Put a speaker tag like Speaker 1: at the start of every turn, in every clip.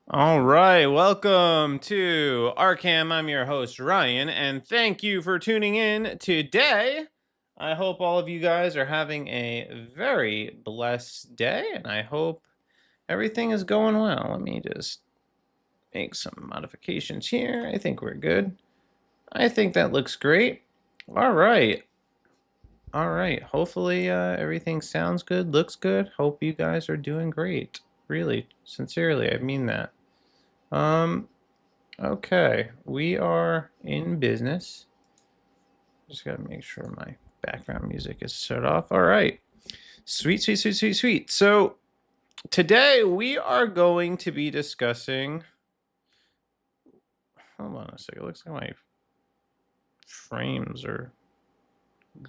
Speaker 1: All right, welcome to RCAM. I'm your host, Ryan, and thank you for tuning in today. I hope all of you guys are having a very blessed day, and I hope everything is going well. Let me just make some modifications here. I think we're good. I think that looks great. All right. All right. Hopefully everything sounds good, looks good. Hope you guys are doing great. Really, sincerely, I mean that. Okay, we are in business. Just gotta make sure my background music is shut off. All right. Sweet, sweet, sweet, sweet, sweet. So today we are going to be discussing. Hold on a second. It looks like my frames are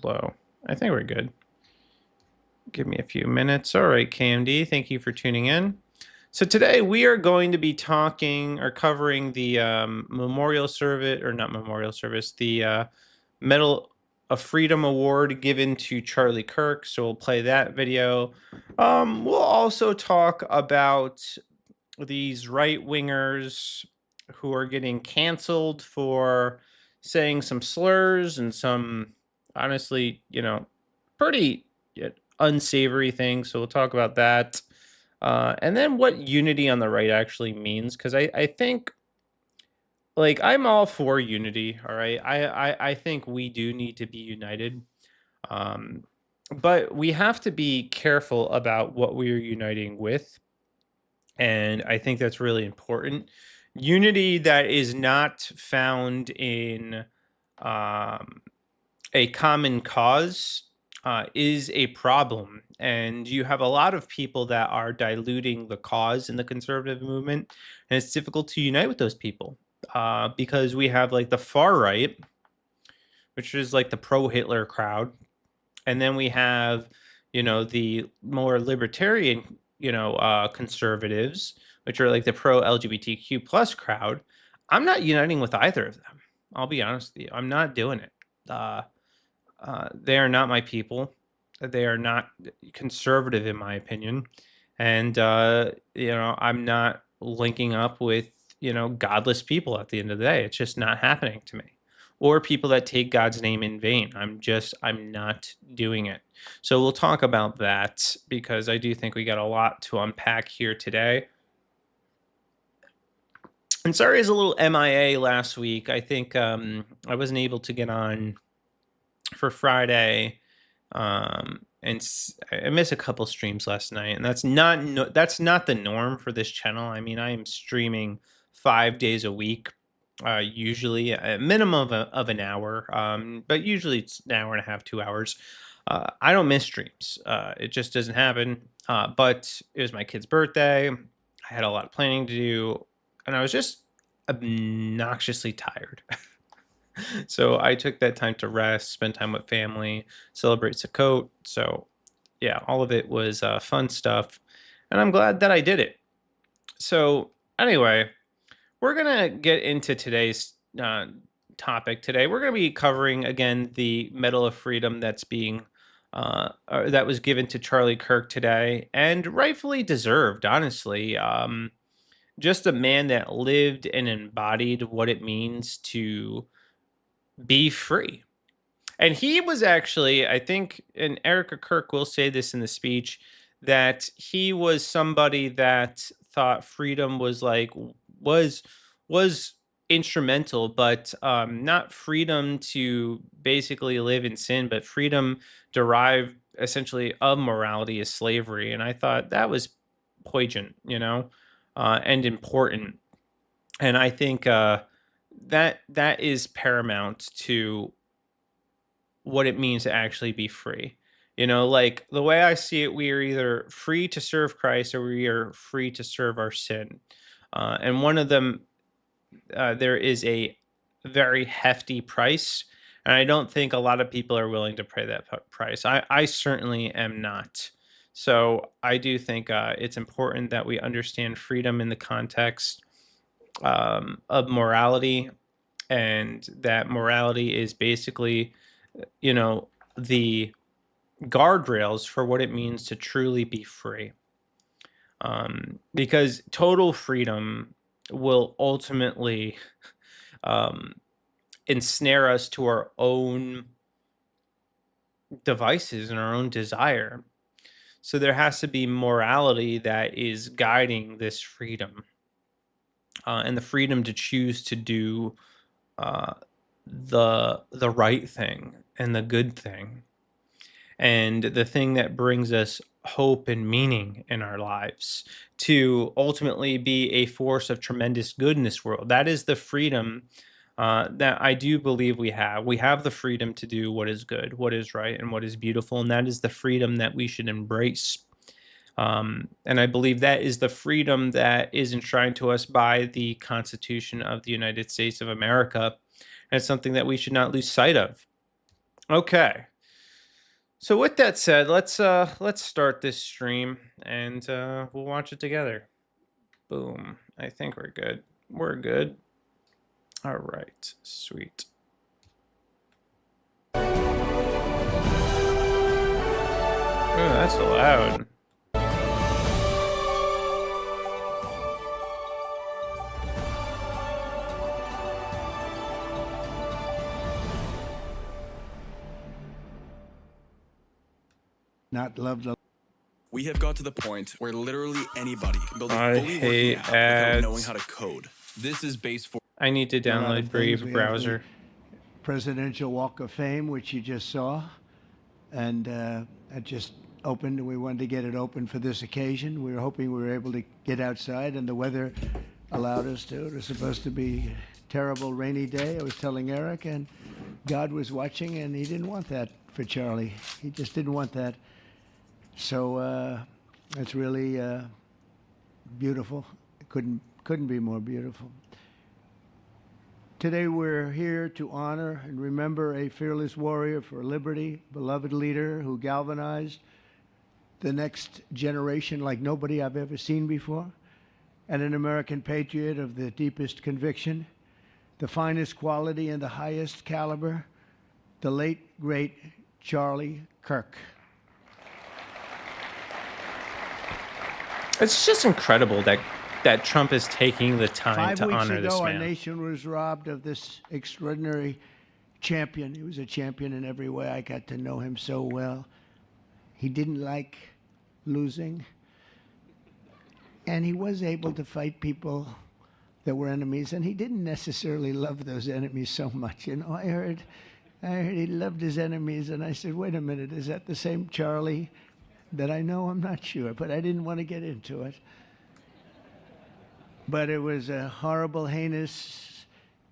Speaker 1: low. I think we're good. Give me a few minutes. All right, KMD, thank you for tuning in. So today we are going to be talking or covering the memorial service, or not memorial service, the Medal of Freedom Award given to Charlie Kirk. So we'll play that video. We'll also talk about these right-wingers who are getting canceled for saying some slurs and some, honestly, pretty unsavory things. So we'll talk about that. And then what unity on the right actually means, because I think, like, I'm all for unity. All right, I think we do need to be united, um, but we have to be careful about what we are uniting with, and I think that's really important. Unity that is not found in um, a common cause is a problem. And you have a lot of people that are diluting the cause in the conservative movement. And it's difficult to unite with those people because we have like the far right, which is like the pro Hitler crowd. And then we have, the more libertarian, conservatives, which are like the pro LGBTQ plus crowd. I'm not uniting with either of them. I'll be honest with you. I'm not doing it. They are not my people. They are not conservative, in my opinion. And, I'm not linking up with, godless people at the end of the day. It's just not happening to me. Or people that take God's name in vain. I'm not doing it. So we'll talk about that because I do think we got a lot to unpack here today. And sorry, is a little MIA last week. I think I wasn't able to get on for Friday, and I missed a couple streams last night, and that's not the norm for this channel. I mean, I am streaming 5 days a week, usually a minimum of an hour, but usually it's an hour and a half, 2 hours. I don't miss streams. It just doesn't happen. But it was my kid's birthday. I had a lot of planning to do, and I was just obnoxiously tired. So I took that time to rest, spend time with family, celebrate Sukkot. So yeah, all of it was fun stuff. And I'm glad that I did it. So Anyway, we're going to get into today's topic today. We're going to be covering again the Medal of Freedom that's being or that was given to Charlie Kirk today, and rightfully deserved, honestly. Just a man that lived and embodied what it means to be free. And he was actually, I think, and Erica Kirk will say this in the speech, that he was somebody that thought freedom was was was instrumental, but not freedom to basically live in sin, but freedom derived essentially of morality is slavery. And I thought that was poignant, and important. And I think that is paramount to what it means to actually be free. Like the way I see it, we are either free to serve Christ or we are free to serve our sin. And one of them, there is a very hefty price. And I don't think a lot of people are willing to pay that price. I certainly am not. So I do think it's important that we understand freedom in the context of morality, and that morality is basically the guardrails for what it means to truly be free. Because total freedom will ultimately ensnare us to our own devices and our own desire. So there has to be morality that is guiding this freedom, and the freedom to choose to do the right thing and the good thing, and the thing that brings us hope and meaning in our lives, to ultimately be a force of tremendous good in this world. That is the freedom that I do believe we have. We have the freedom to do what is good, what is right, and what is beautiful, and that is the freedom that we should embrace. And I believe that is the freedom that is enshrined to us by the Constitution of the United States of America. And it's something that we should not lose sight of. Okay. So with that said, let's start this stream, and we'll watch it together. Boom. I think we're good. We're good. All right. Sweet. Oh, that's loud.
Speaker 2: Not loved.
Speaker 3: We have got to the point where literally anybody can build a
Speaker 1: I
Speaker 3: fully working
Speaker 1: hate
Speaker 3: app
Speaker 1: ads.
Speaker 3: without knowing how to code. This is base for.
Speaker 1: I need to download Brave browser.
Speaker 2: Presidential Walk of Fame, which you just saw, and that just opened. We wanted to get it open for this occasion. We were hoping we were able to get outside, and the weather allowed us to. It was supposed to be a terrible rainy day. I was telling Eric, and God was watching, and He didn't want that for Charlie. He just didn't want that. So it's really beautiful. It couldn't be more beautiful. Today we're here to honor and remember a fearless warrior for liberty, beloved leader who galvanized the next generation like nobody I've ever seen before, and an American patriot of the deepest conviction, the finest quality and the highest caliber, the late, great Charlie Kirk.
Speaker 1: It's just incredible that Trump is taking the time to honor this man.
Speaker 2: 5 weeks ago, our nation was robbed of this extraordinary champion. He was a champion in every way. I got to know him so well. He didn't like losing, and he was able to fight people that were enemies, and he didn't necessarily love those enemies so much. I heard he loved his enemies, and I said, wait a minute, is that the same Charlie that I know? I'm not sure, but I didn't want to get into it. But it was a horrible, heinous,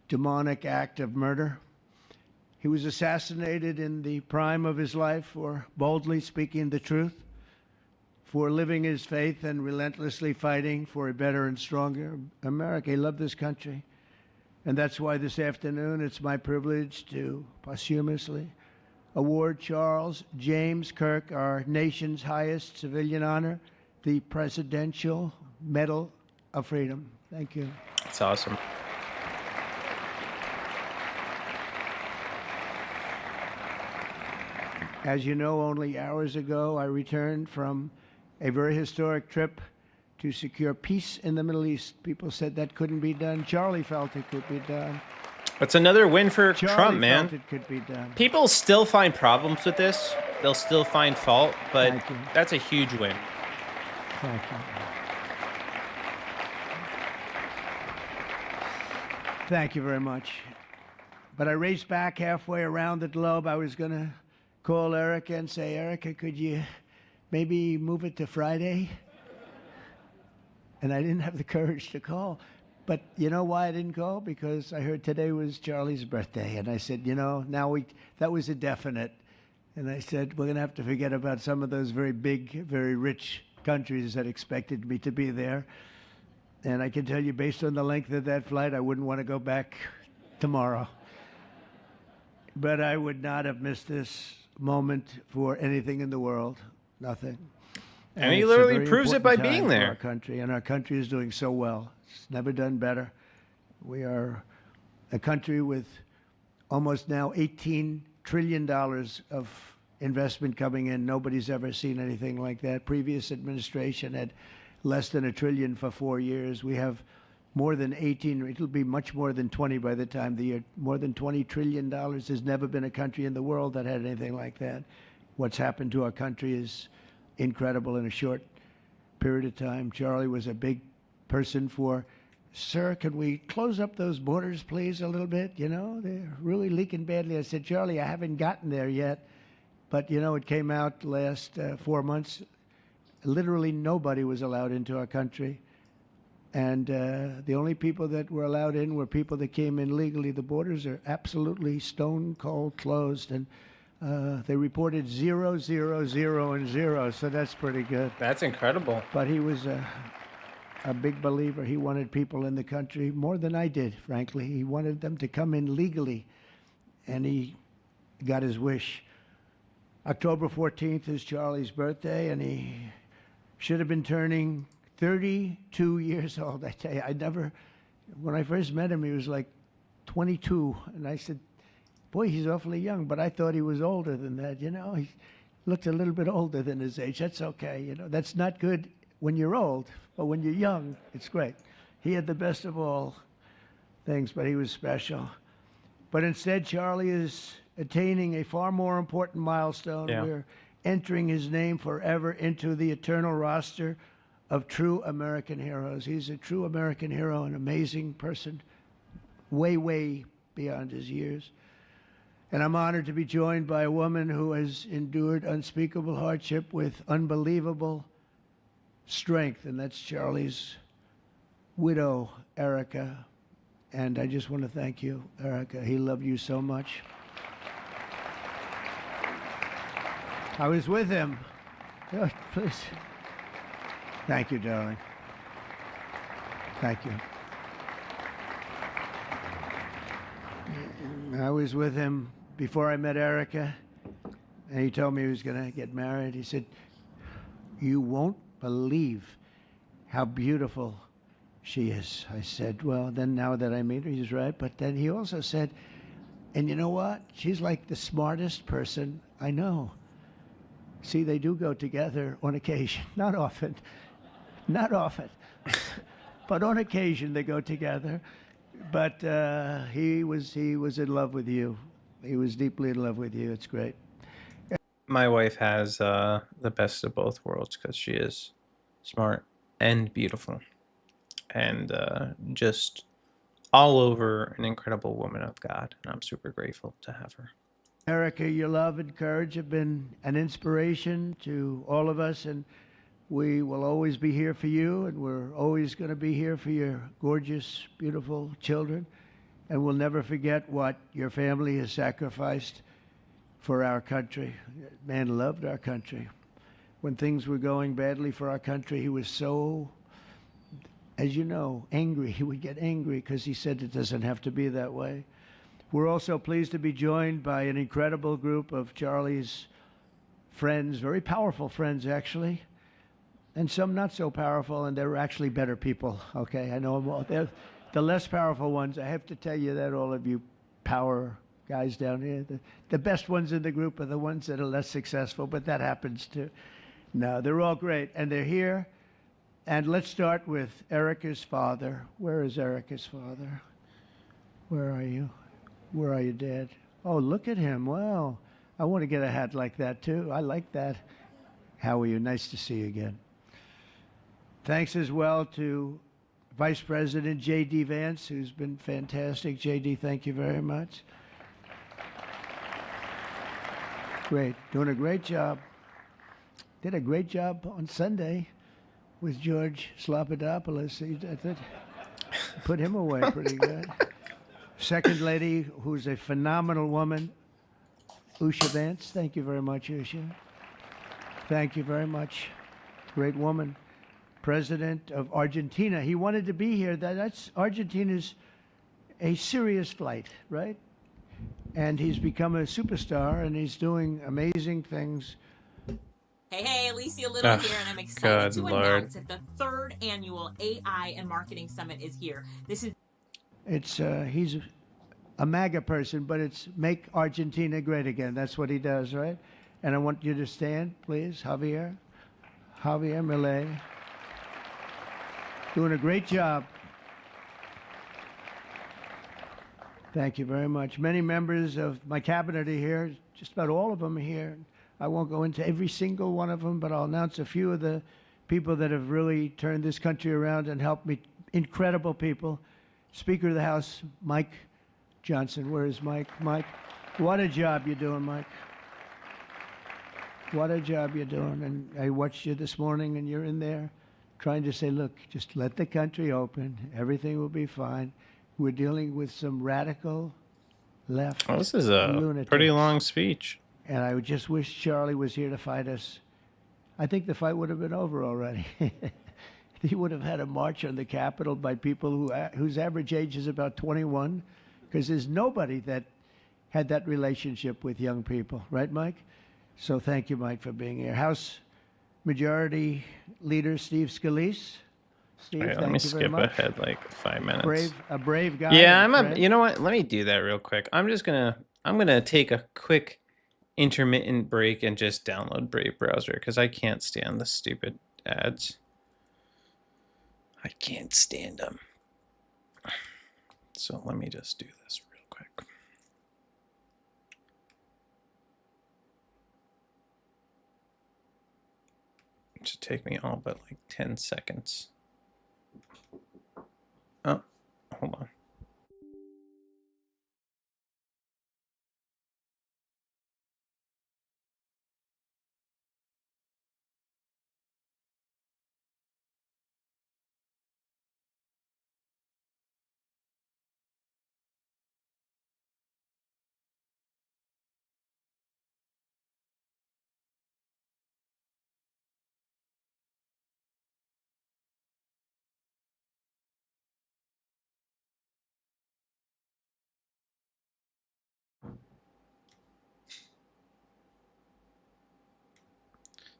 Speaker 2: demonic act of murder. He was assassinated in the prime of his life for boldly speaking the truth, for living his faith and relentlessly fighting for a better and stronger America. He loved this country. And that's why this afternoon it's my privilege to posthumously award Charles James Kirk, our nation's highest civilian honor, the Presidential Medal of Freedom. Thank you.
Speaker 1: It's awesome.
Speaker 2: As you know, only hours ago, I returned from a very historic trip to secure peace in the Middle East. People said that couldn't be done. Charlie felt it could be done.
Speaker 1: It's another win for
Speaker 2: Charlie
Speaker 1: Trump, man.
Speaker 2: felt it could be done.
Speaker 1: People still find problems with this. They'll still find fault, but
Speaker 2: Thank you.
Speaker 1: that's a huge win.
Speaker 2: Thank you. Thank you very much. But I raced back halfway around the globe. I was going to call Erica and say, Erica, could you maybe move it to Friday? And I didn't have the courage to call. But you know why I didn't call? Because I heard today was Charlie's birthday. And I said, you know, that was a definite. And I said, we're going to have to forget about some of those very big, very rich countries that expected me to be there. And I can tell you, based on the length of that flight, I wouldn't want to go back tomorrow. But I would not have missed this moment for anything in the world. Nothing.
Speaker 1: And he
Speaker 2: it's a
Speaker 1: literally
Speaker 2: very
Speaker 1: proves it by
Speaker 2: important
Speaker 1: being
Speaker 2: time for
Speaker 1: there.
Speaker 2: our country, and our country is doing so well. It's never done better. We are a country with almost now $18 trillion of investment coming in. Nobody's ever seen anything like that. Previous administration had less than $1 trillion for 4 years. We have more than 18, it'll be much more than 20 by the time the year, more than $20 trillion. There's never been a country in the world that had anything like that. What's happened to our country is incredible in a short period of time. Charlie was a big person for, sir, can we close up those borders, please, a little bit? You know, they're really leaking badly. I said, Charlie, I haven't gotten there yet. But, you know, it came out last 4 months. Literally nobody was allowed into our country. And the only people that were allowed in were people that came in legally. The borders are absolutely stone cold closed. And they reported 0, 0, 0, and 0. So that's pretty good.
Speaker 1: That's incredible.
Speaker 2: But he was a big believer. He wanted people in the country more than I did, frankly. He wanted them to come in legally. And he got his wish. October 14th is Charlie's birthday, and he should have been turning 32 years old. I tell you, when I first met him, he was like 22. And I said, boy, he's awfully young. But I thought he was older than that, you know. He looked a little bit older than his age. That's okay, you know. That's not good when you're old, but when you're young, it's great. He had the best of all things, but he was special. But instead, Charlie is attaining a far more important milestone.
Speaker 1: Yeah.
Speaker 2: We're entering his name forever into the eternal roster of true American heroes. He's a true American hero, an amazing person, way, way beyond his years. And I'm honored to be joined by a woman who has endured unspeakable hardship with unbelievable strength, and that's Charlie's widow, Erica. And I just want to thank you, Erica. He loved you so much. I was with him. Oh, please. Thank you, darling. Thank you. I was with him before I met Erica, and he told me he was going to get married. He said, you won't believe how beautiful she is. I said, well, then now that I meet her, he's right. But then he also said, and you know what? She's like the smartest person I know. See, they do go together on occasion. Not often. Not often. But on occasion they go together. But he was in love with you. He was deeply in love with you. It's great.
Speaker 1: My wife has the best of both worlds because she is smart and beautiful and just all over an incredible woman of God. And I'm super grateful to have her.
Speaker 2: Erica, your love and courage have been an inspiration to all of us, and we will always be here for you, and we're always going to be here for your gorgeous, beautiful children, and we'll never forget what your family has sacrificed for our country. Man loved our country. When things were going badly for our country, he was so, as you know, angry. He would get angry because he said it doesn't have to be that way. We're also pleased to be joined by an incredible group of Charlie's friends, very powerful friends, actually. and some not so powerful, and they're actually better people. Okay, I know them all. They're the less powerful ones. I have to tell you that, all of you power guys down here, the best ones in the group are the ones that are less successful, but that happens too. No, they're all great, and they're here. And let's start with Erica's father. Where is Erica's father? Where are you? Where are you, Dad? Oh, look at him. Wow. I want to get a hat like that, too. I like that. How are you? Nice to see you again. Thanks as well to Vice President J.D. Vance, who's been fantastic. J.D., thank you very much. Great. Doing a great job. Did a great job on Sunday with George Slopadopoulos. Put him away pretty good. Second lady, who's a phenomenal woman, Usha Vance. Thank you very much, Usha. Thank you very much. Great woman. President of Argentina. He wanted to be here. That's Argentina's a serious flight, right? And he's become a superstar, and he's doing amazing things.
Speaker 4: Hey, Alicia Little here, and I'm excited to announce that the third annual AI and Marketing Summit is here. He's a MAGA person, but it's Make Argentina Great Again. That's what he does, right? And I want you to stand, please. Javier Milei. Doing a great job. Thank you very much. Many members of my cabinet are here. Just about all of them are here. I won't go into every single one of them, but I'll announce a few of the people that have really turned this country around and helped me. Incredible people. Speaker of the House, Mike Johnson. Where is Mike? Mike, what a job you're doing, Mike. What a job you're doing. And I watched you this morning, and you're in there trying to say, look, just let the country open. Everything will be fine. We're dealing with some radical left.
Speaker 1: Oh, this is a
Speaker 2: lunatics.
Speaker 1: Pretty long speech.
Speaker 2: And I just wish Charlie was here to fight us. I think the fight would have been over already. He would have had a march on the Capitol by people whose average age is about 21, because there's nobody that had that relationship with young people. Right, Mike? So thank you, Mike, for being here. House Majority Leader Steve Scalise. Steve,
Speaker 1: All right, let me skip ahead like 5 minutes.
Speaker 2: A brave guy.
Speaker 1: Yeah, you know what? Let me do that real quick. I'm gonna take a quick intermittent break and just download Brave browser because I can't stand the stupid ads. I can't stand them. So let me just do this real quick. It should take me all but like 10 seconds. Oh, hold on.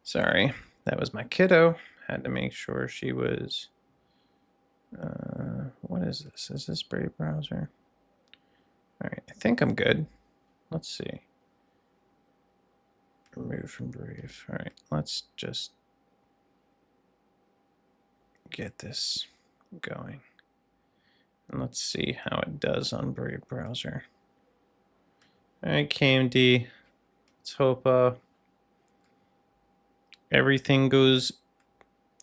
Speaker 1: Sorry, that was my kiddo. Had to make sure she was... what is this? Is this Brave browser? All right, I think I'm good. Let's see. Remove from Brave. All right, let's just get this going. And let's see how it does on Brave browser. All right, KMD. Let's hope everything goes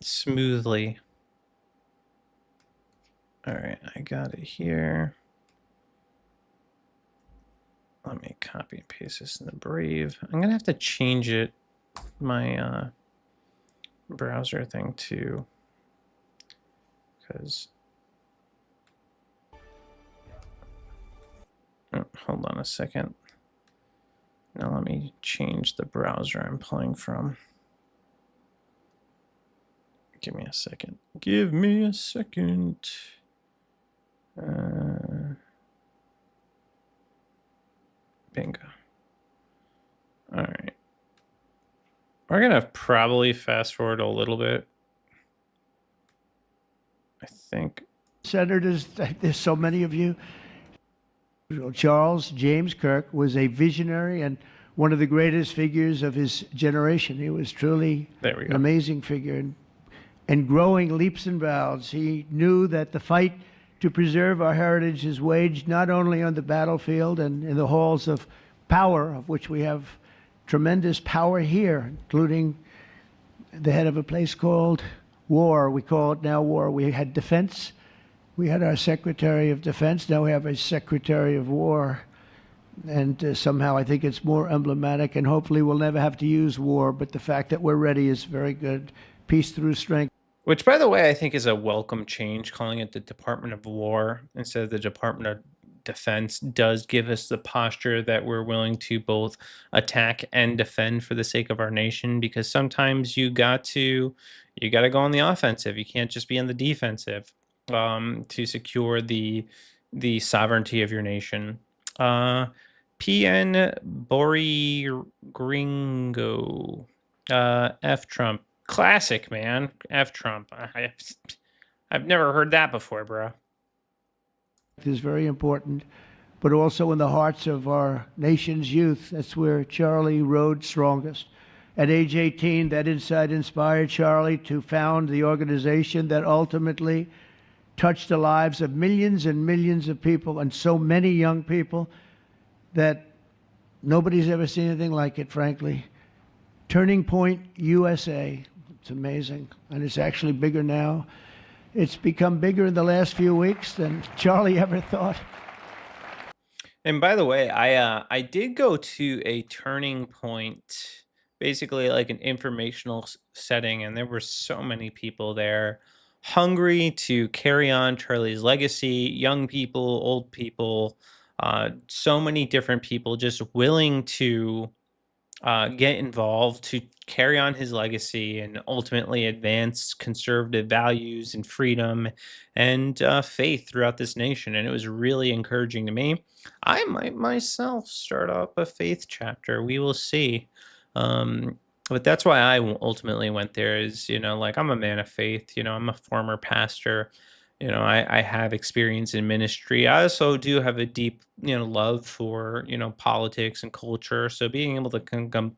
Speaker 1: smoothly. All right, I got it here. Let me copy and paste this in the Brave. I'm gonna have to change it, my browser thing too, because hold on a second. Now let me change the browser I'm playing from. Give me a second. Give me a second. Bingo. All right. We're going to probably fast forward a little bit I think.
Speaker 2: Senators, there's so many of you. Charles James Kirk was a visionary and one of the greatest figures of his generation. He was truly
Speaker 1: There we
Speaker 2: an
Speaker 1: go.
Speaker 2: amazing figure and growing leaps and bounds. He knew that the fight to preserve our heritage is waged not only on the battlefield and in the halls of power, of which we have tremendous power here, including the head of a place called war. We call it now war. We had defense. We had our Secretary of Defense. Now we have a Secretary of War. And somehow I think it's more emblematic, and hopefully we'll never have to use war. But the fact that we're ready is very good. Peace through strength.
Speaker 1: Which, by the way, I think is a welcome change. Calling it the Department of War instead of the Department of Defense does give us the posture that we're willing to both attack and defend for the sake of our nation. Because sometimes you got to go on the offensive. You can't just be on the defensive to secure the sovereignty of your nation. PN Bori Gringo, F Trump. Classic, man. F Trump. I've never heard that before, bro.
Speaker 2: Is very important, but also in the hearts of our nation's youth. That's where Charlie rode strongest. At age 18, that insight inspired Charlie to found the organization that ultimately touched the lives of millions and millions of people, and so many young people that nobody's ever seen anything like it, frankly. Turning Point USA. It's amazing, and it's actually bigger now. It's become bigger in the last few weeks than Charlie ever thought.
Speaker 1: And by the way, I did go to a Turning Point, basically like an informational setting, and there were so many people there hungry to carry on Charlie's legacy, young people, old people, so many different people just willing to get involved to carry on his legacy and ultimately advance conservative values and freedom and faith throughout this nation. And it was really encouraging to me. I might myself start up a faith chapter. We will see. But that's why I ultimately went there is, like I'm a man of faith, I'm a former pastor. I have experience in ministry. I also do have a deep, love for, politics and culture. So being able to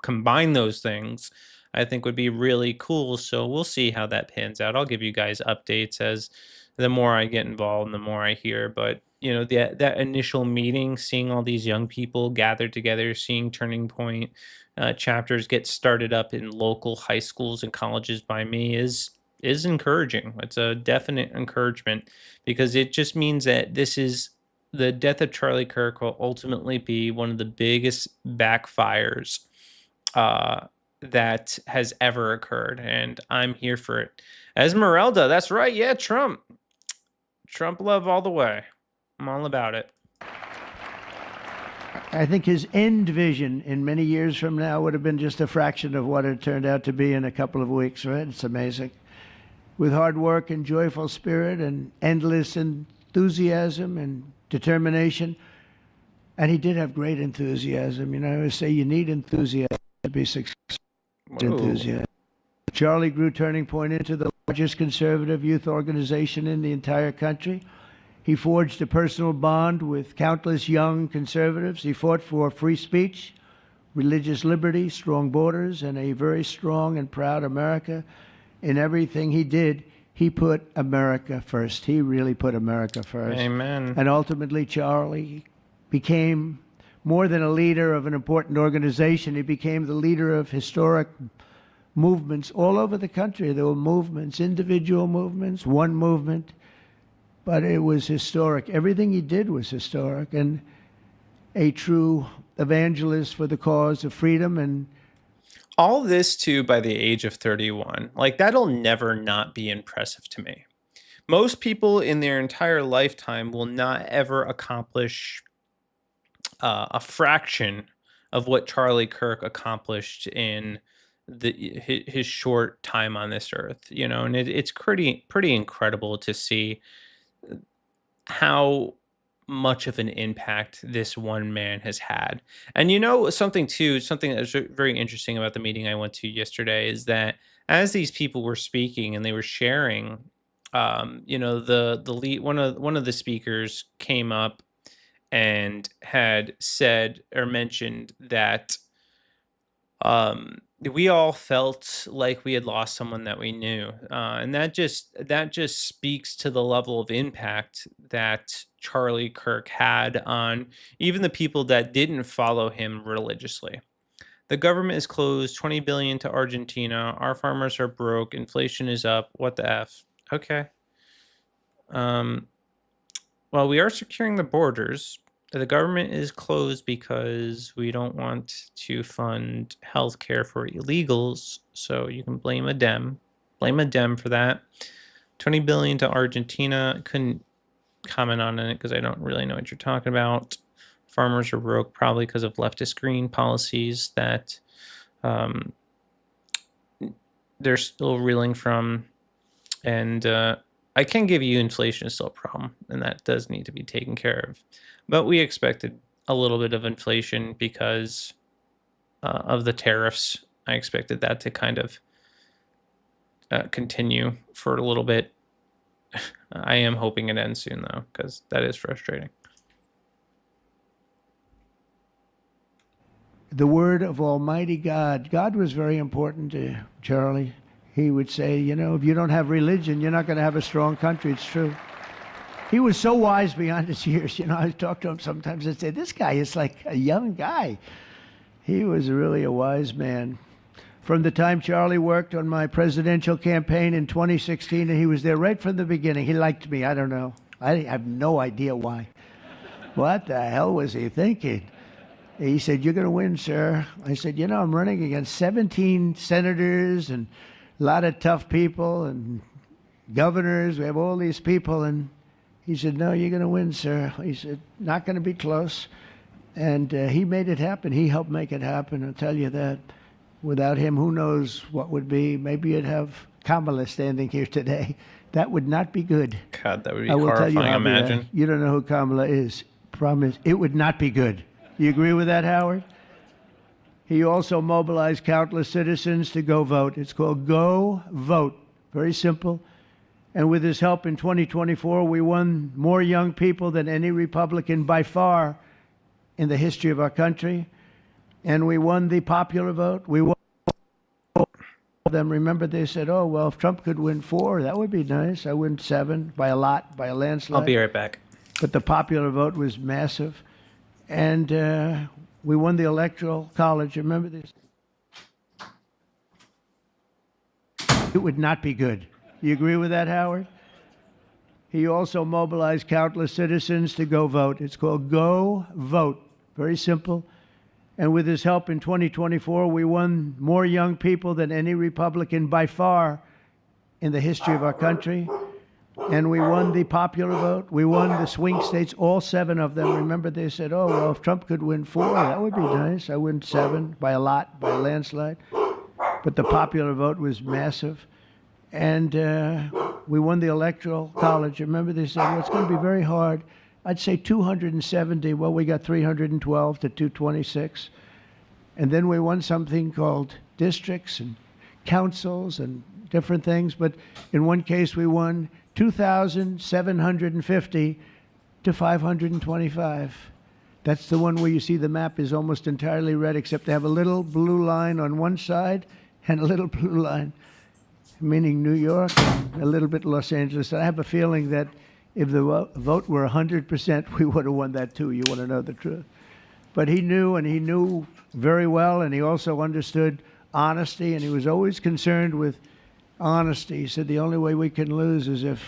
Speaker 1: combine those things, I think would be really cool. So we'll see how that pans out. I'll give you guys updates as the more I get involved and the more I hear. But, that initial meeting, seeing all these young people gathered together, seeing Turning Point chapters get started up in local high schools and colleges by me is encouraging. It's a definite encouragement because it just means that the death of Charlie Kirk will ultimately be one of the biggest backfires that has ever occurred, and I'm here for it. Esmeralda, that's right. Yeah, Trump love all the way. I'm all about it.
Speaker 2: I think his end vision in many years from now would have been just a fraction of what it turned out to be in a couple of weeks, right? It's amazing. With hard work and joyful spirit and endless enthusiasm and determination. And he did have great enthusiasm. I always say you need enthusiasm to be successful. Enthusiasm. Charlie grew Turning Point into the largest conservative youth organization in the entire country. He forged a personal bond with countless young conservatives. He fought for free speech, religious liberty, strong borders, and a very strong and proud America. In everything he did, he put America first. He really put America first.
Speaker 1: Amen.
Speaker 2: And ultimately, Charlie became more than a leader of an important organization. He became the leader of historic movements all over the country. There were movements, individual movements, one movement, but it was historic. Everything he did was historic, and a true evangelist for the cause of freedom. And
Speaker 1: all this too by the age of 31. Like that'll never not be impressive to me. Most people in their entire lifetime will not ever accomplish a fraction of what Charlie Kirk accomplished in his short time on this earth, and it's pretty incredible to see how much of an impact this one man has had. And something that was very interesting about the meeting I went to yesterday is that as these people were speaking and they were sharing the lead one of the speakers came up and had said or mentioned that we all felt like we had lost someone that we knew, and that just speaks to the level of impact that Charlie Kirk had on even the people that didn't follow him religiously. The government is closed, 20 billion to Argentina. Our farmers are broke. Inflation is up. What the F? Okay. Um, well, we are securing the borders. The government is closed because we don't want to fund healthcare for illegals. So you can blame a Dem. Blame a Dem for that. 20 billion to Argentina. Couldn't comment on it because I don't really know what you're talking about. Farmers are broke probably because of leftist green policies that they're still reeling from. And I can give you inflation is still a problem, and that does need to be taken care of. But we expected a little bit of inflation because of the tariffs. I expected that to kind of continue for a little bit. I am hoping it ends soon, though, because that is frustrating.
Speaker 4: The word of Almighty God. God was very important to Charlie. He would say, if you don't have religion, you're not going to have a strong country. It's true. He was so wise beyond his years. I talk to him sometimes and say, this guy is like a young guy. He was really a wise man. From the time Charlie worked on my presidential campaign in 2016, and he was there right from the beginning. He liked me. I don't know. I have no idea why. What the hell was he thinking? He said, you're going to win, sir. I said, I'm running against 17 senators and a lot of tough people and governors. We have all these people. And he said, no, you're going to win, sir. He said, not going to be close. And he made it happen. He helped make it happen. I'll tell you that. Without him, who knows what would be. Maybe you'd have Kamala standing here today. That would not be good.
Speaker 1: God, that would be
Speaker 4: I will tell you,
Speaker 1: horrifying. Imagine.
Speaker 4: You don't know who Kamala is. Promise. It would not be good. You agree with that, Howard? He also mobilized countless citizens to go vote. It's called Go Vote. Very simple. And with his help in 2024, we won more young people than any Republican by far in the history of our country. And we won the popular vote. We won them. Remember, they said, oh, well, if Trump could win 4, that would be nice. I win 7 by a lot, by a landslide.
Speaker 1: I'll be right back.
Speaker 4: But the popular vote was massive. And we won the Electoral College. Remember this? It would not be good. You agree with that, Howard? He also mobilized countless citizens to go vote. It's called Go Vote. Very simple. And with his help in 2024, we won more young people than any Republican by far in the history of our country. And we won the popular vote. We won the swing states, all 7 of them. Remember, they said, oh, well, if Trump could win 4, that would be nice. I win 7 by a lot, by a landslide. But the popular vote was massive. And we won the Electoral College. Remember, they said, well, it's going to be very hard. I'd say 270. Well, we got 312 to 226. And then we won something called districts and councils and different things. But in one case, we won 2,750 to 525. That's the one where you see the map is almost entirely red, except they have a little blue line on one side and a little blue line, meaning New York and a little bit Los Angeles. I have a feeling that if the vote were 100%, we would have won that too. You want to know the truth. But he knew, and he knew very well, and he also understood honesty, and he was always concerned with honesty. He said the only way we can lose is if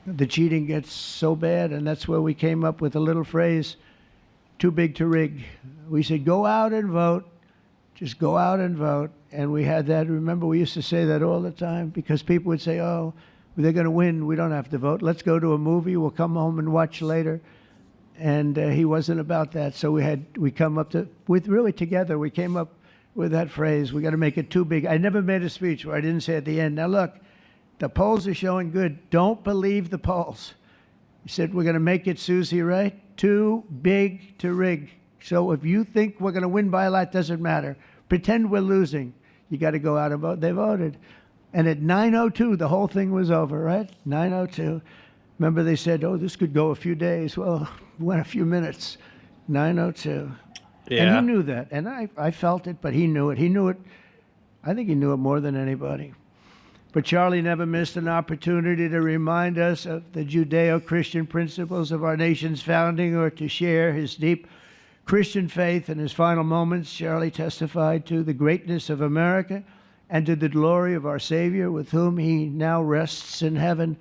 Speaker 4: the cheating gets so bad, and that's where we came up with a little phrase, too big to rig. We said, go out and vote. Just go out and vote. And we had that. Remember, we used to say that all the time because people would say, oh, they're going to win. We don't have to vote. Let's go to a movie. We'll come home and watch later. And he wasn't about that. So we come up to, together, we came up with that phrase, we got to make it too big. I never made a speech where I didn't say at the end, now look, the polls are showing good. Don't believe the polls. He said, we're going to make it, Susie, right? Too big to rig. So if you think we're going to win by a lot, doesn't matter. Pretend we're losing. You got to go out and vote. They voted. And at 9:02, the whole thing was over, right? 9:02. Remember they said, oh, this could go a few days. Well, it went a few minutes. 9:02. And he
Speaker 1: Yeah.
Speaker 4: knew that. And I felt it, but he knew it. He knew it. I think he knew it more than anybody. But Charlie never missed an opportunity to remind us of the Judeo-Christian principles of our nation's founding or to share his deep Christian faith. In his final moments, Charlie testified to the greatness of America and to the glory of our Savior, with whom he now rests in heaven.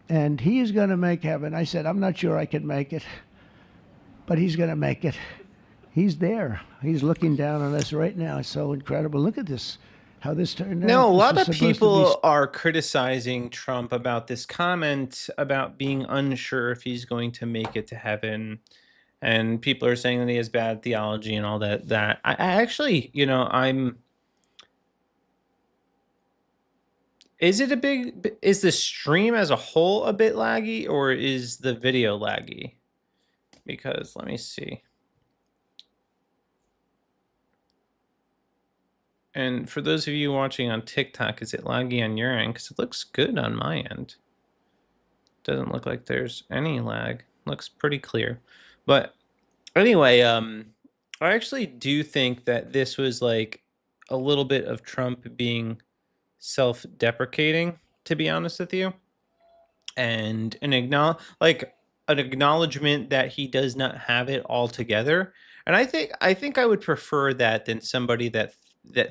Speaker 4: And he is going to make heaven. I said, I'm not sure I can make it, but he's going to make it. He's there. He's looking down on us right now. It's so incredible. Look at this, how this turned out.
Speaker 1: No, a
Speaker 4: This
Speaker 1: lot
Speaker 4: was
Speaker 1: of
Speaker 4: supposed to be
Speaker 1: people are criticizing Trump about this comment about being unsure if he's going to make it to heaven. And people are saying that he has bad theology and all that. I actually, is the stream as a whole a bit laggy, or is the video laggy? Because let me see. And for those of you watching on TikTok, is it laggy on your end? Because it looks good on my end. Doesn't look like there's any lag. Looks pretty clear. But anyway, I actually do think that this was like a little bit of Trump being self-deprecating, to be honest with you, and an acknowledgement that he does not have it all together. And I think I would prefer that than somebody that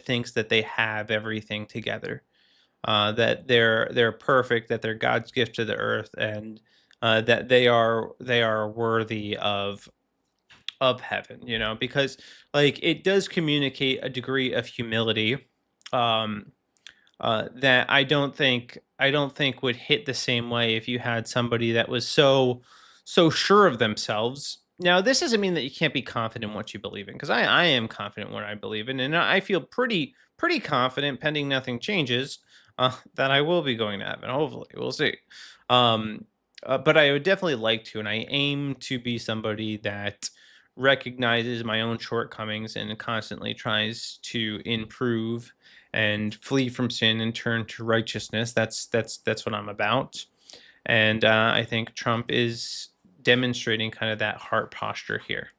Speaker 1: thinks that they have everything together, that they're perfect, that they're God's gift to the earth, and that they are worthy of heaven, because like it does communicate a degree of humility that I don't think would hit the same way if you had somebody that was so sure of themselves. Now, this doesn't mean that you can't be confident in what you believe in, because I am confident in what I believe in, and I feel pretty confident, pending nothing changes, that I will be going to heaven. Hopefully, we'll see. But I would definitely like to, and I aim to be somebody that recognizes my own shortcomings and constantly tries to improve and flee from sin and turn to righteousness. That's what I'm about. And I think Trump is demonstrating kind of that heart posture here.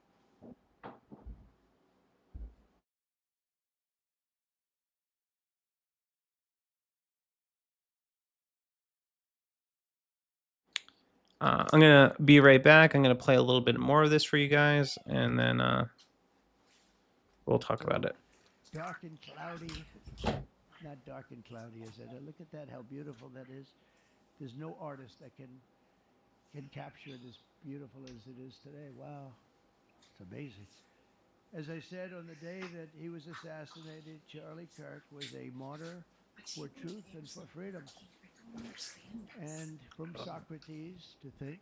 Speaker 1: I'm gonna be right back. I'm gonna play a little bit more of this for you guys, and then we'll talk about it.
Speaker 4: dark and cloudy. Not dark and cloudy, is it? Look at that, how beautiful that is. There's no artist that can capture it as beautiful as it is today. Wow, it's amazing. As I said, on the day that he was assassinated, Charlie Kirk was a martyr for truth and for freedom. And from Socrates to think,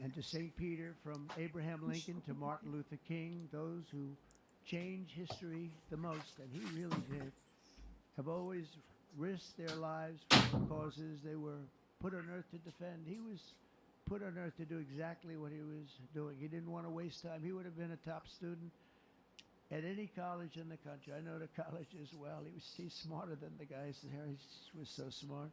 Speaker 4: and to St. Peter, from Abraham Lincoln to Martin Luther King, those who change history the most, and he really did, have always risked their lives for the causes they were put on earth to defend. He was put on earth to do exactly what he was doing. He didn't want to waste time. He would have been a top student at any college in the country. I know the college as well. He's smarter than the guys there. He was so smart.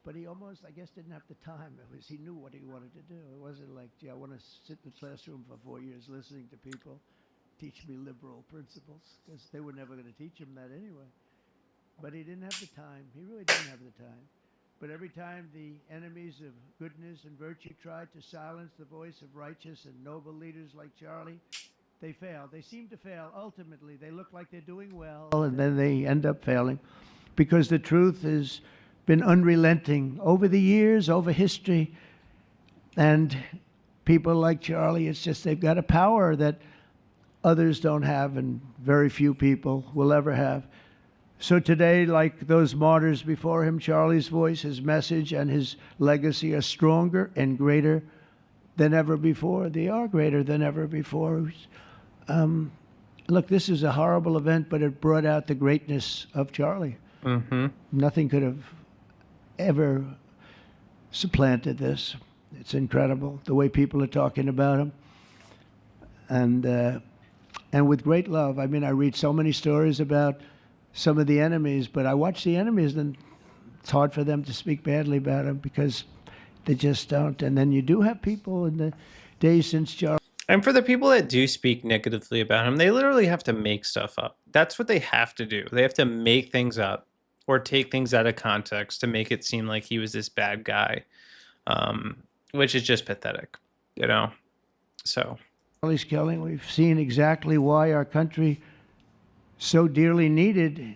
Speaker 4: But he almost, I guess, didn't have the time. He knew what he wanted to do. It wasn't like, gee, I want to sit in the classroom for 4 years listening to people teach me liberal principles, because they were never going to teach him that anyway. But he didn't have the time. He really didn't have the time. But every time the enemies of goodness and virtue tried to silence the voice of righteous and noble leaders like Charlie, they failed. They seem to fail. Ultimately, they look like they're doing well, and then they end up failing, because the truth has been unrelenting over the years, over history. And people like Charlie, it's just they've got a power that others don't have, and very few people will ever have. So today, like those martyrs before him, Charlie's voice, his message, and his legacy are stronger and greater than ever before. They are greater than ever before. Look, this is a horrible event, but it brought out the greatness of Charlie.
Speaker 1: Mm-hmm.
Speaker 4: Nothing could have ever supplanted this. It's incredible the way people are talking about him. And with great love. I mean, I read so many stories about some of the enemies, but I watch the enemies, and it's hard for them to speak badly about them because they just don't. And then you do have people in the days since Charles.
Speaker 1: And for the people that do speak negatively about him, they literally have to make stuff up. That's what they have to do. They have to make things up or take things out of context to make it seem like he was this bad guy, which is just pathetic, you know? So.
Speaker 4: Charlie's killing, we've seen exactly why our country so dearly needed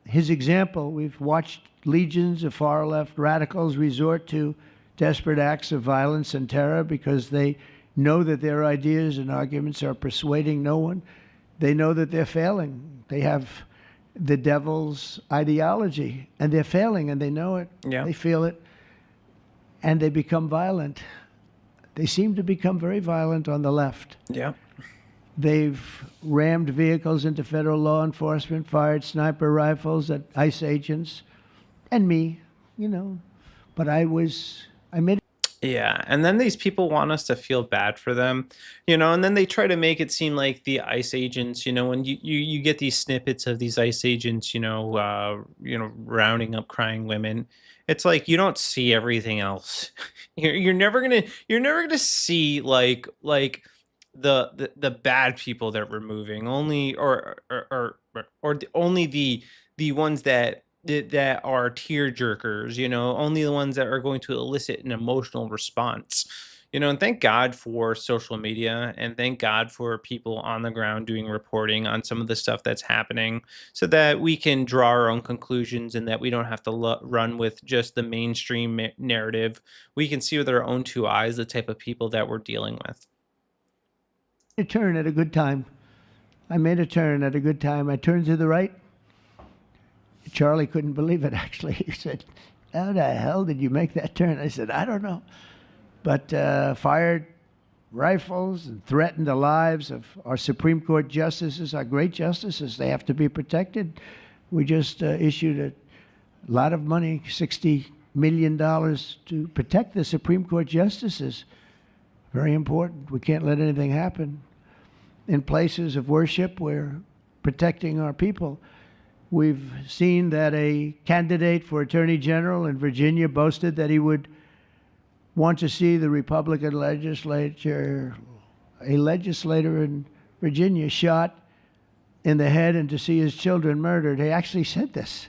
Speaker 4: his example. We've watched legions of far-left radicals resort to desperate acts of violence and terror because they know that their ideas and arguments are persuading no one. They know that they're failing. They have the devil's ideology, and they're failing, and they know it.
Speaker 1: Yeah.
Speaker 4: They feel it, and they become violent. They seem to become very violent on the left.
Speaker 1: Yeah.
Speaker 4: They've rammed vehicles into federal law enforcement, fired sniper rifles at ICE agents, and me, you know. But I made it.
Speaker 1: Yeah, and then these people want us to feel bad for them, you know, and then they try to make it seem like the ICE agents, you know, when you get these snippets of these ICE agents, you know, rounding up crying women. It's like you don't see everything else. You're never gonna see like the bad people that we're removing, only only the ones that are tear jerkers, you know, only the ones that are going to elicit an emotional response, you know. And thank God for social media, and thank God for people on the ground doing reporting on some of the stuff that's happening, so that we can draw our own conclusions and that we don't have to run with just the mainstream narrative. We can see with our own two eyes the type of people that we're dealing with.
Speaker 4: A turn at a good time. I made a turn at a good time. I turned to the right. Charlie couldn't believe it, actually. He said, how the hell did you make that turn? I said, I don't know. But fired rifles and threatened the lives of our Supreme Court justices, our great justices. They have to be protected. We just issued a lot of money, $60 million, to protect the Supreme Court justices. Very important. We can't let anything happen. In places of worship, we're protecting our people. We've seen that a candidate for Attorney General in Virginia boasted that he would want to see the Republican legislature, a legislator in Virginia, shot in the head and to see his children murdered. He actually said this.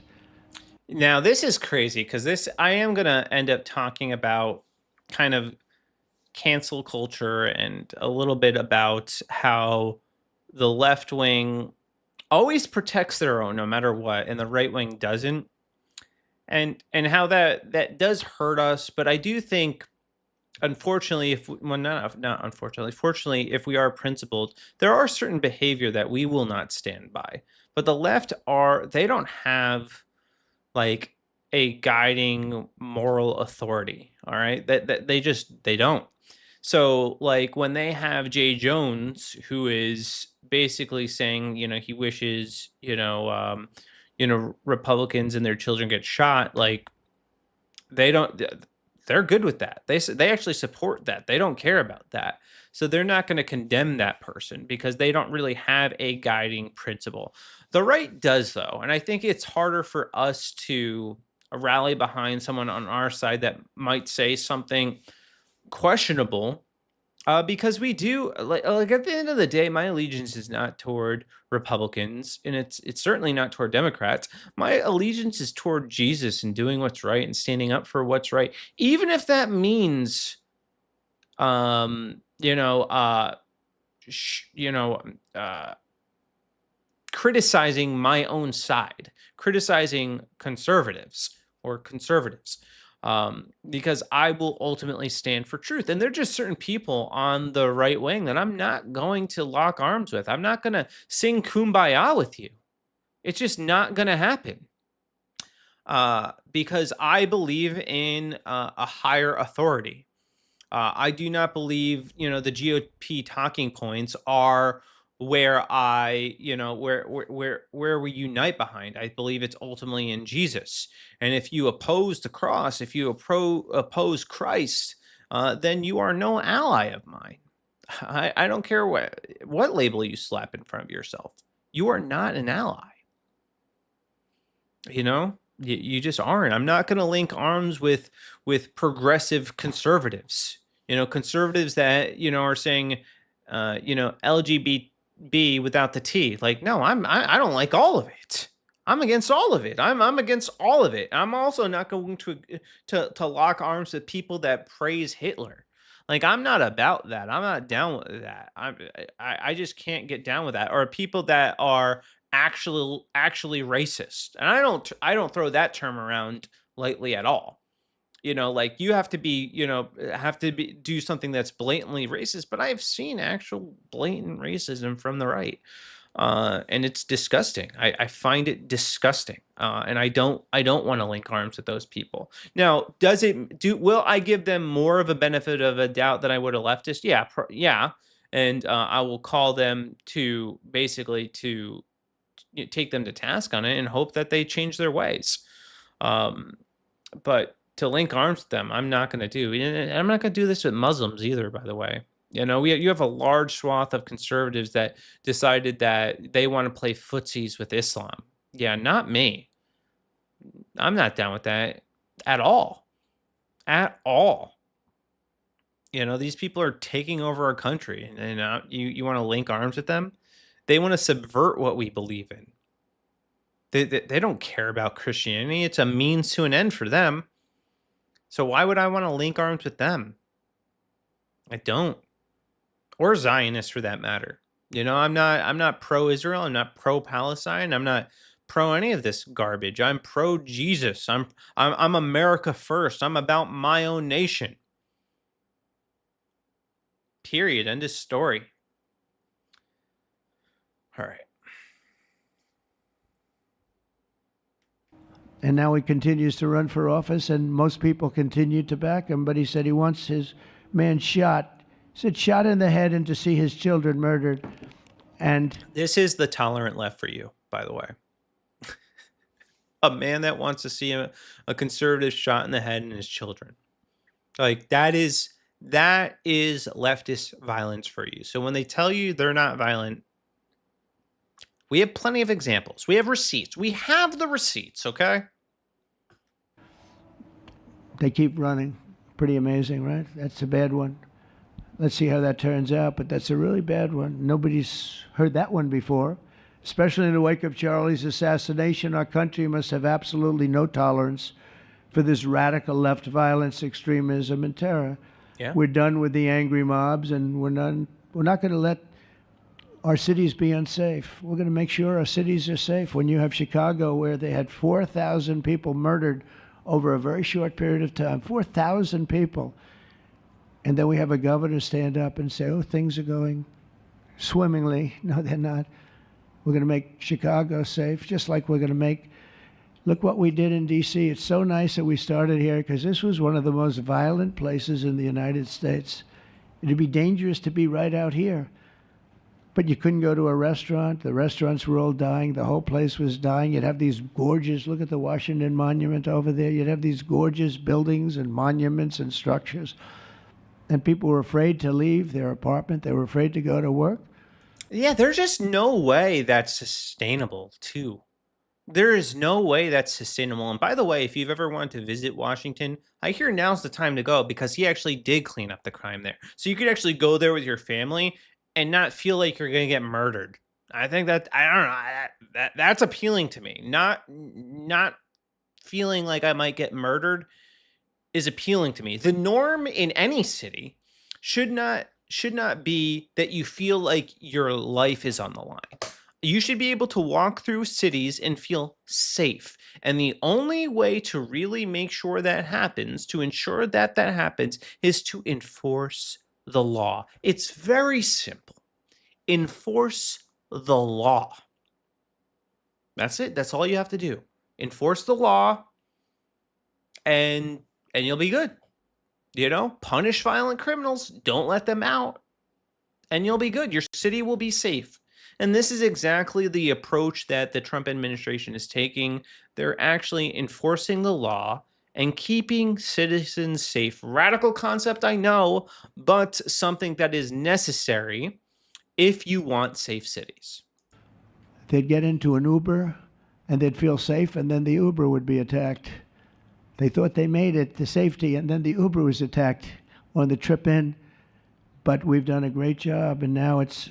Speaker 1: Now, this is crazy because I am going to end up talking about kind of cancel culture and a little bit about how the left wing always protects their own no matter what, and the right wing doesn't, and how that does hurt us. But I do think, unfortunately, fortunately, if we are principled, there are certain behavior that we will not stand by. But the left they don't have like a guiding moral authority. All right, that they don't. So, like, when they have Jay Jones, who is basically saying, you know, he wishes, Republicans and their children get shot, like, they're good with that. They actually support that. They don't care about that. So they're not going to condemn that person because they don't really have a guiding principle. The right does, though. And I think it's harder for us to rally behind someone on our side that might say something questionable, because we do like at the end of the day, my allegiance is not toward Republicans, and it's certainly not toward Democrats. My allegiance is toward Jesus and doing what's right and standing up for what's right, even if that means criticizing my own side, criticizing conservatives, because I will ultimately stand for truth. And there are just certain people on the right wing that I'm not going to lock arms with. I'm not going to sing Kumbaya with you. It's just not going to happen. Because I believe in a higher authority. I do not believe, the GOP talking points are where where we unite behind. I believe it's ultimately in Jesus. And if you oppose the cross, if you oppose Christ, then you are no ally of mine. I don't care what label you slap in front of yourself. You are not an ally. You know, you just aren't. I'm not going to link arms with progressive conservatives. You know, conservatives that are saying, LGBT without the T. Like, no, I don't like all of it. I'm against all of it. I'm against all of it. I'm also not going to lock arms with people that praise Hitler. Like, I'm not about that. I'm not down with that. I just can't get down with that. Or people that are actually racist. And I don't throw that term around lightly at all. Like, you have to be, do something that's blatantly racist, but I've seen actual blatant racism from the right. And it's disgusting. I find it disgusting. And I don't want to link arms with those people. Now, will I give them more of a benefit of a doubt than I would a leftist? Yeah. Yeah. And I will call them to basically to take them to task on it and hope that they change their ways. But to link arms with them, I'm not going to do. And I'm not going to do this with Muslims either, by the way. You have a large swath of conservatives that decided that they want to play footsies with Islam. Yeah, not me. I'm not down with that at all. At all. These people are taking over our country, and you want to link arms with them? They want to subvert what we believe in. They don't care about Christianity. It's a means to an end for them. So why would I want to link arms with them? I don't. Or Zionists, for that matter. I'm not pro-Israel. I'm not pro-Palestine. I'm not pro any of this garbage. I'm pro-Jesus. I'm America first. I'm about my own nation. Period. End of story. All right.
Speaker 4: And now he continues to run for office, and most people continue to back him. But he said he wants his man shot. He said shot in the head and to see his children murdered. And
Speaker 1: this is the tolerant left for you, by the way. A man that wants to see a conservative shot in the head and his children. Like, that is leftist violence for you. So when they tell you they're not violent, we have plenty of examples. We have receipts. We have the receipts, okay?
Speaker 4: They keep running. Pretty amazing, right? That's a bad one. Let's see how that turns out, but that's a really bad one. Nobody's heard that one before. Especially in the wake of Charlie's assassination, our country must have absolutely no tolerance for this radical left violence, extremism, and terror.
Speaker 1: Yeah.
Speaker 4: We're done with the angry mobs, and we're not going to let our cities be unsafe. We're going to make sure our cities are safe. When you have Chicago, where they had 4,000 people murdered over a very short period of time, 4,000 people, and then we have a governor stand up and say, oh, things are going swimmingly. No, they're not. We're going to make Chicago safe, just like we're going to make, look what we did in D.C. It's so nice that we started here, because this was one of the most violent places in the United States. It'd be dangerous to be right out here. But you couldn't go to a restaurant. The restaurants were all dying. The whole place was dying. You'd have these gorgeous, look at the Washington Monument over there. You'd have these gorgeous buildings and monuments and structures. And people were afraid to leave their apartment. They were afraid to go to work.
Speaker 1: Yeah, there's just no way that's sustainable, too. There is no way that's sustainable. And by the way, if you've ever wanted to visit Washington, I hear now's the time to go, because he actually did clean up the crime there. So you could actually go there with your family and not feel like you're going to get murdered. I think that, I don't know, that's appealing to me. Not feeling like I might get murdered is appealing to me. The norm in any city should not be that you feel like your life is on the line. You should be able to walk through cities and feel safe. And the only way to really make sure that happens, to ensure that happens, is to enforce the law. It's very simple. Enforce the law. That's it. That's all you have to do. Enforce the law, and you'll be good. Punish violent criminals. Don't let them out, and you'll be good. Your city will be safe. And this is exactly the approach that the Trump administration is taking. They're actually enforcing the law and keeping citizens safe. Radical concept, I know, but something that is necessary if you want safe cities.
Speaker 4: They'd get into an Uber, and they'd feel safe, and then the Uber would be attacked. They thought they made it to safety, and then the Uber was attacked on the trip in. But we've done a great job, and now it's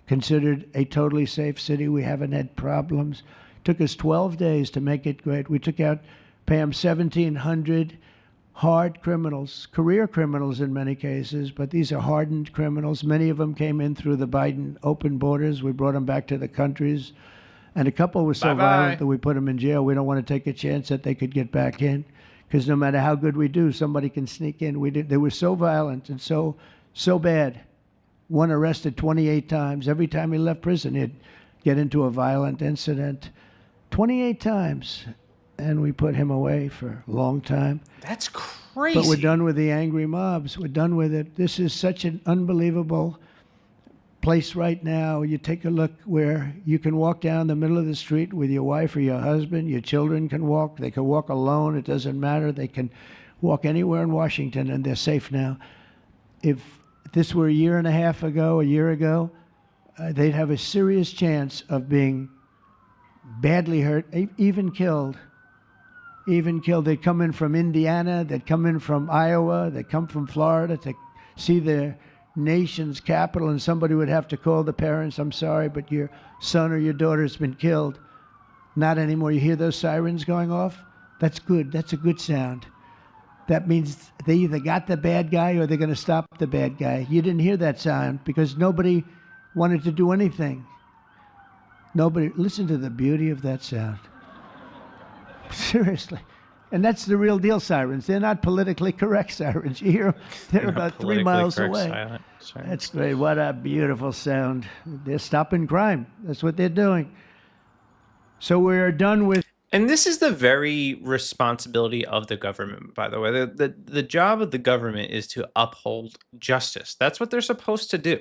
Speaker 4: considered a totally safe city. We haven't had problems. Took us 12 days to make it great. We took out, Pam, 1,700 hard criminals, career criminals in many cases, but these are hardened criminals. Many of them came in through the Biden open borders. We brought them back to the countries. And a couple were so violent that we put them in jail. We don't want to take a chance that they could get back in, because no matter how good we do, somebody can sneak in. They were so violent and so bad. One arrested 28 times. Every time he left prison, he'd get into a violent incident. 28 times. And we put him away for a long time.
Speaker 1: That's crazy.
Speaker 4: But we're done with the angry mobs. We're done with it. This is such an unbelievable place right now. You take a look where you can walk down the middle of the street with your wife or your husband. Your children can walk. They can walk alone. It doesn't matter. They can walk anywhere in Washington, and they're safe now. If this were a year ago, they'd have a serious chance of being badly hurt, even killed. They'd come in from Indiana, they'd come in from Iowa, they'd come from Florida to see their nation's capital, and somebody would have to call the parents, I'm sorry, but your son or your daughter's been killed. Not anymore. You hear those sirens going off? That's good. That's a good sound. That means they either got the bad guy or they're going to stop the bad guy. You didn't hear that sound because nobody wanted to do anything. Nobody. Listen to the beauty of that sound. Seriously. And that's the real deal sirens. They're not politically correct sirens. You hear them, they're about 3 miles away. That's great. What a beautiful sound. They're stopping crime. That's what they're doing. So we're done with.
Speaker 1: And this is the very responsibility of the government, by the way. The job of the government is to uphold justice. That's what they're supposed to do.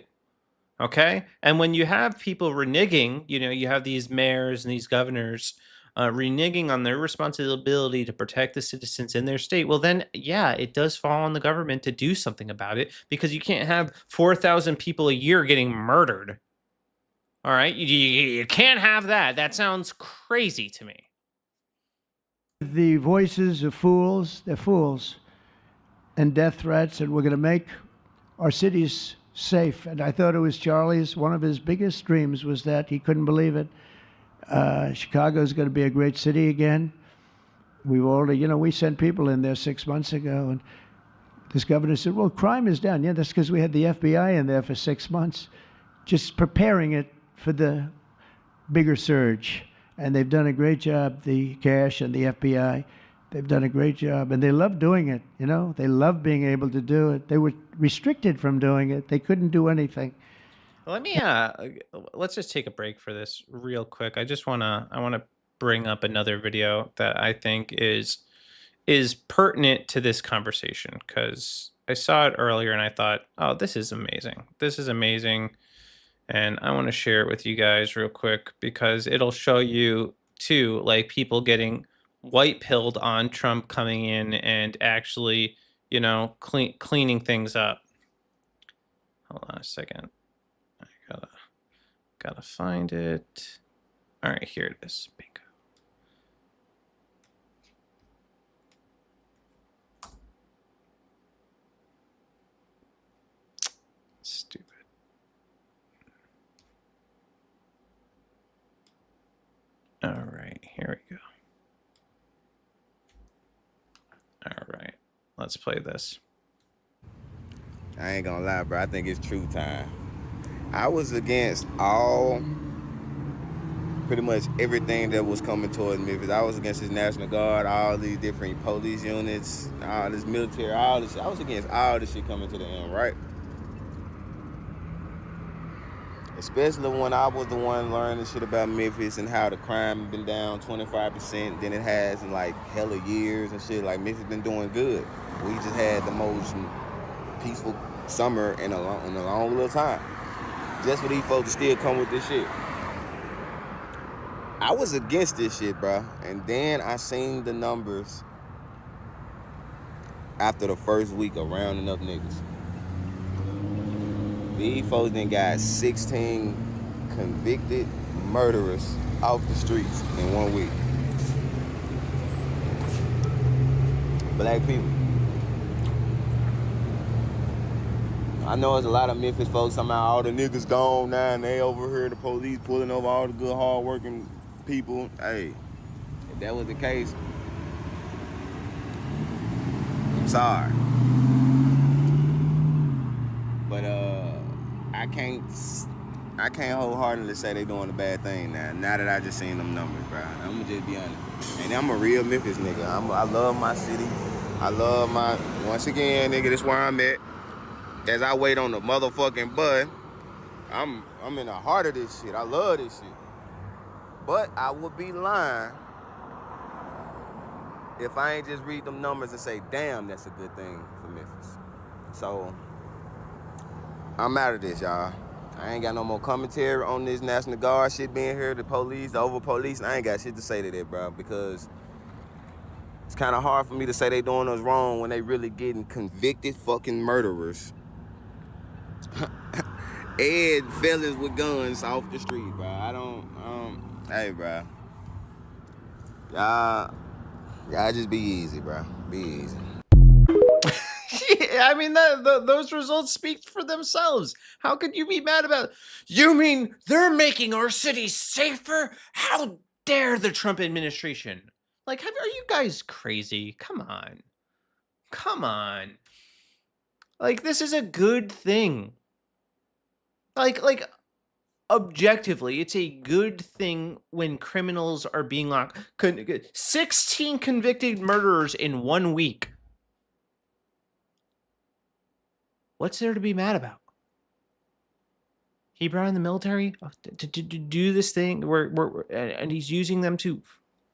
Speaker 1: Okay? And when you have people reneging, you have these mayors and these governors reneging on their responsibility to protect the citizens in their state, well then, yeah, it does fall on the government to do something about it, because you can't have 4,000 people a year getting murdered. All right? You can't have that. That sounds crazy to me.
Speaker 4: The voices of fools, they're fools, and death threats, and we're going to make our cities safe. And I thought it was Charlie's, one of his biggest dreams was that. He couldn't believe it. Chicago is going to be a great city again. We've already, we sent people in there 6 months ago, and this governor said, well, crime is down. Yeah, that's because we had the FBI in there for 6 months, just preparing it for the bigger surge. And they've done a great job, the cash and the FBI. They've done a great job, and they love doing it, They love being able to do it. They were restricted from doing it. They couldn't do anything.
Speaker 1: Let's just take a break for this real quick. I want to bring up another video that I think is pertinent to this conversation, because I saw it earlier and I thought, oh, this is amazing. This is amazing. And I want to share it with you guys real quick, because it'll show you too, like, people getting white pilled on Trump coming in and actually, cleaning things up. Hold on a second. I gotta find it. All right, here it is. Bingo. Stupid. All right, here we go. All right, let's play this.
Speaker 5: I ain't gonna lie, bro. I think it's true time. I was against pretty much everything that was coming towards Memphis. I was against his National Guard, all these different police units, all this military, all this shit. I was against all this shit coming to the end, right? Especially when I was the one learning shit about Memphis and how the crime been down 25% than it has in like hella years and shit. Like, Memphis been doing good. We just had the most peaceful summer in a long little time. Just for these folks to still come with this shit. I was against this shit, bro. And then I seen the numbers after the first week of rounding up niggas. These folks then got 16 convicted murderers off the streets in 1 week. Black people. I know there's a lot of Memphis folks talking about all the niggas gone now and they over here, the police pulling over all the good, hard-working people. Hey, if that was the case, I'm sorry. But I can't wholeheartedly say they doing a bad thing now that I just seen them numbers, bro. I'm gonna just be honest. And I'm a real Memphis nigga. I love my city. I love once again, nigga, this where I'm at. As I wait on the motherfucking bus, I'm in the heart of this shit. I love this shit. But I would be lying if I ain't just read them numbers and say, damn, that's a good thing for Memphis. So, I'm out of this, y'all. I ain't got no more commentary on this National Guard shit being here, the police, the over police. I ain't got shit to say to that, bro, because it's kind of hard for me to say they doing us wrong when they really getting convicted fucking murderers and fellas with guns off the street, bro. Hey, bro. Y'all just be easy, bro. Be easy.
Speaker 1: Yeah, I mean, those results speak for themselves. How could you be mad about it? You mean they're making our city safer? How dare the Trump administration? Like, are you guys crazy? Come on. Come on. Like, this is a good thing. Like objectively, it's a good thing when criminals are being locked. 16 convicted murderers in 1 week. What's there to be mad about? He brought in the military to do this thing and he's using them to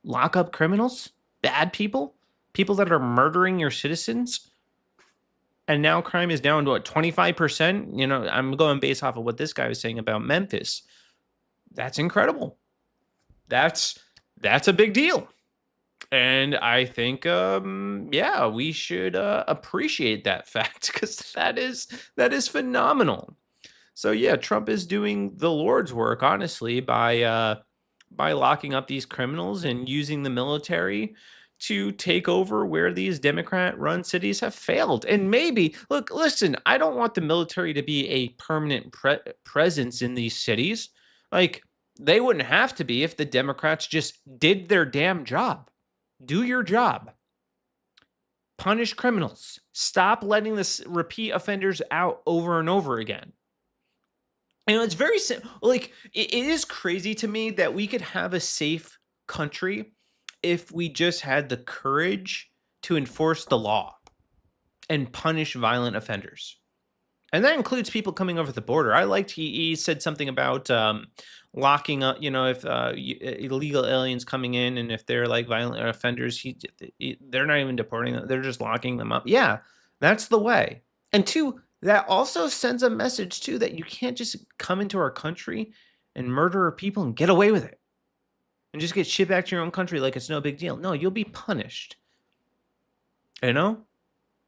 Speaker 1: lock up criminals, bad people that are murdering your citizens. And now crime is down to 25%. You know, I'm going based off of what this guy was saying about Memphis. That's incredible. That's a big deal. And I think, yeah, we should appreciate that fact because that is phenomenal. So yeah, Trump is doing the Lord's work, honestly, by locking up these criminals and using the military to take over where these Democrat-run cities have failed. And maybe, listen, I don't want the military to be a permanent presence in these cities. Like, they wouldn't have to be if the Democrats just did their damn job. Do your job. Punish criminals. Stop letting this repeat offenders out over and over again. You know, it's very simple. Like, it is crazy to me that we could have a safe country if we just had the courage to enforce the law and punish violent offenders. And that includes people coming over the border. I liked he said something about locking up, you know, if illegal aliens coming in and if they're like violent offenders, they're not even deporting them. They're just locking them up. Yeah, that's the way. And two, that also sends a message too that you can't just come into our country and murder people and get away with it and just get shipped back to your own country like it's no big deal. No, you'll be punished. You know?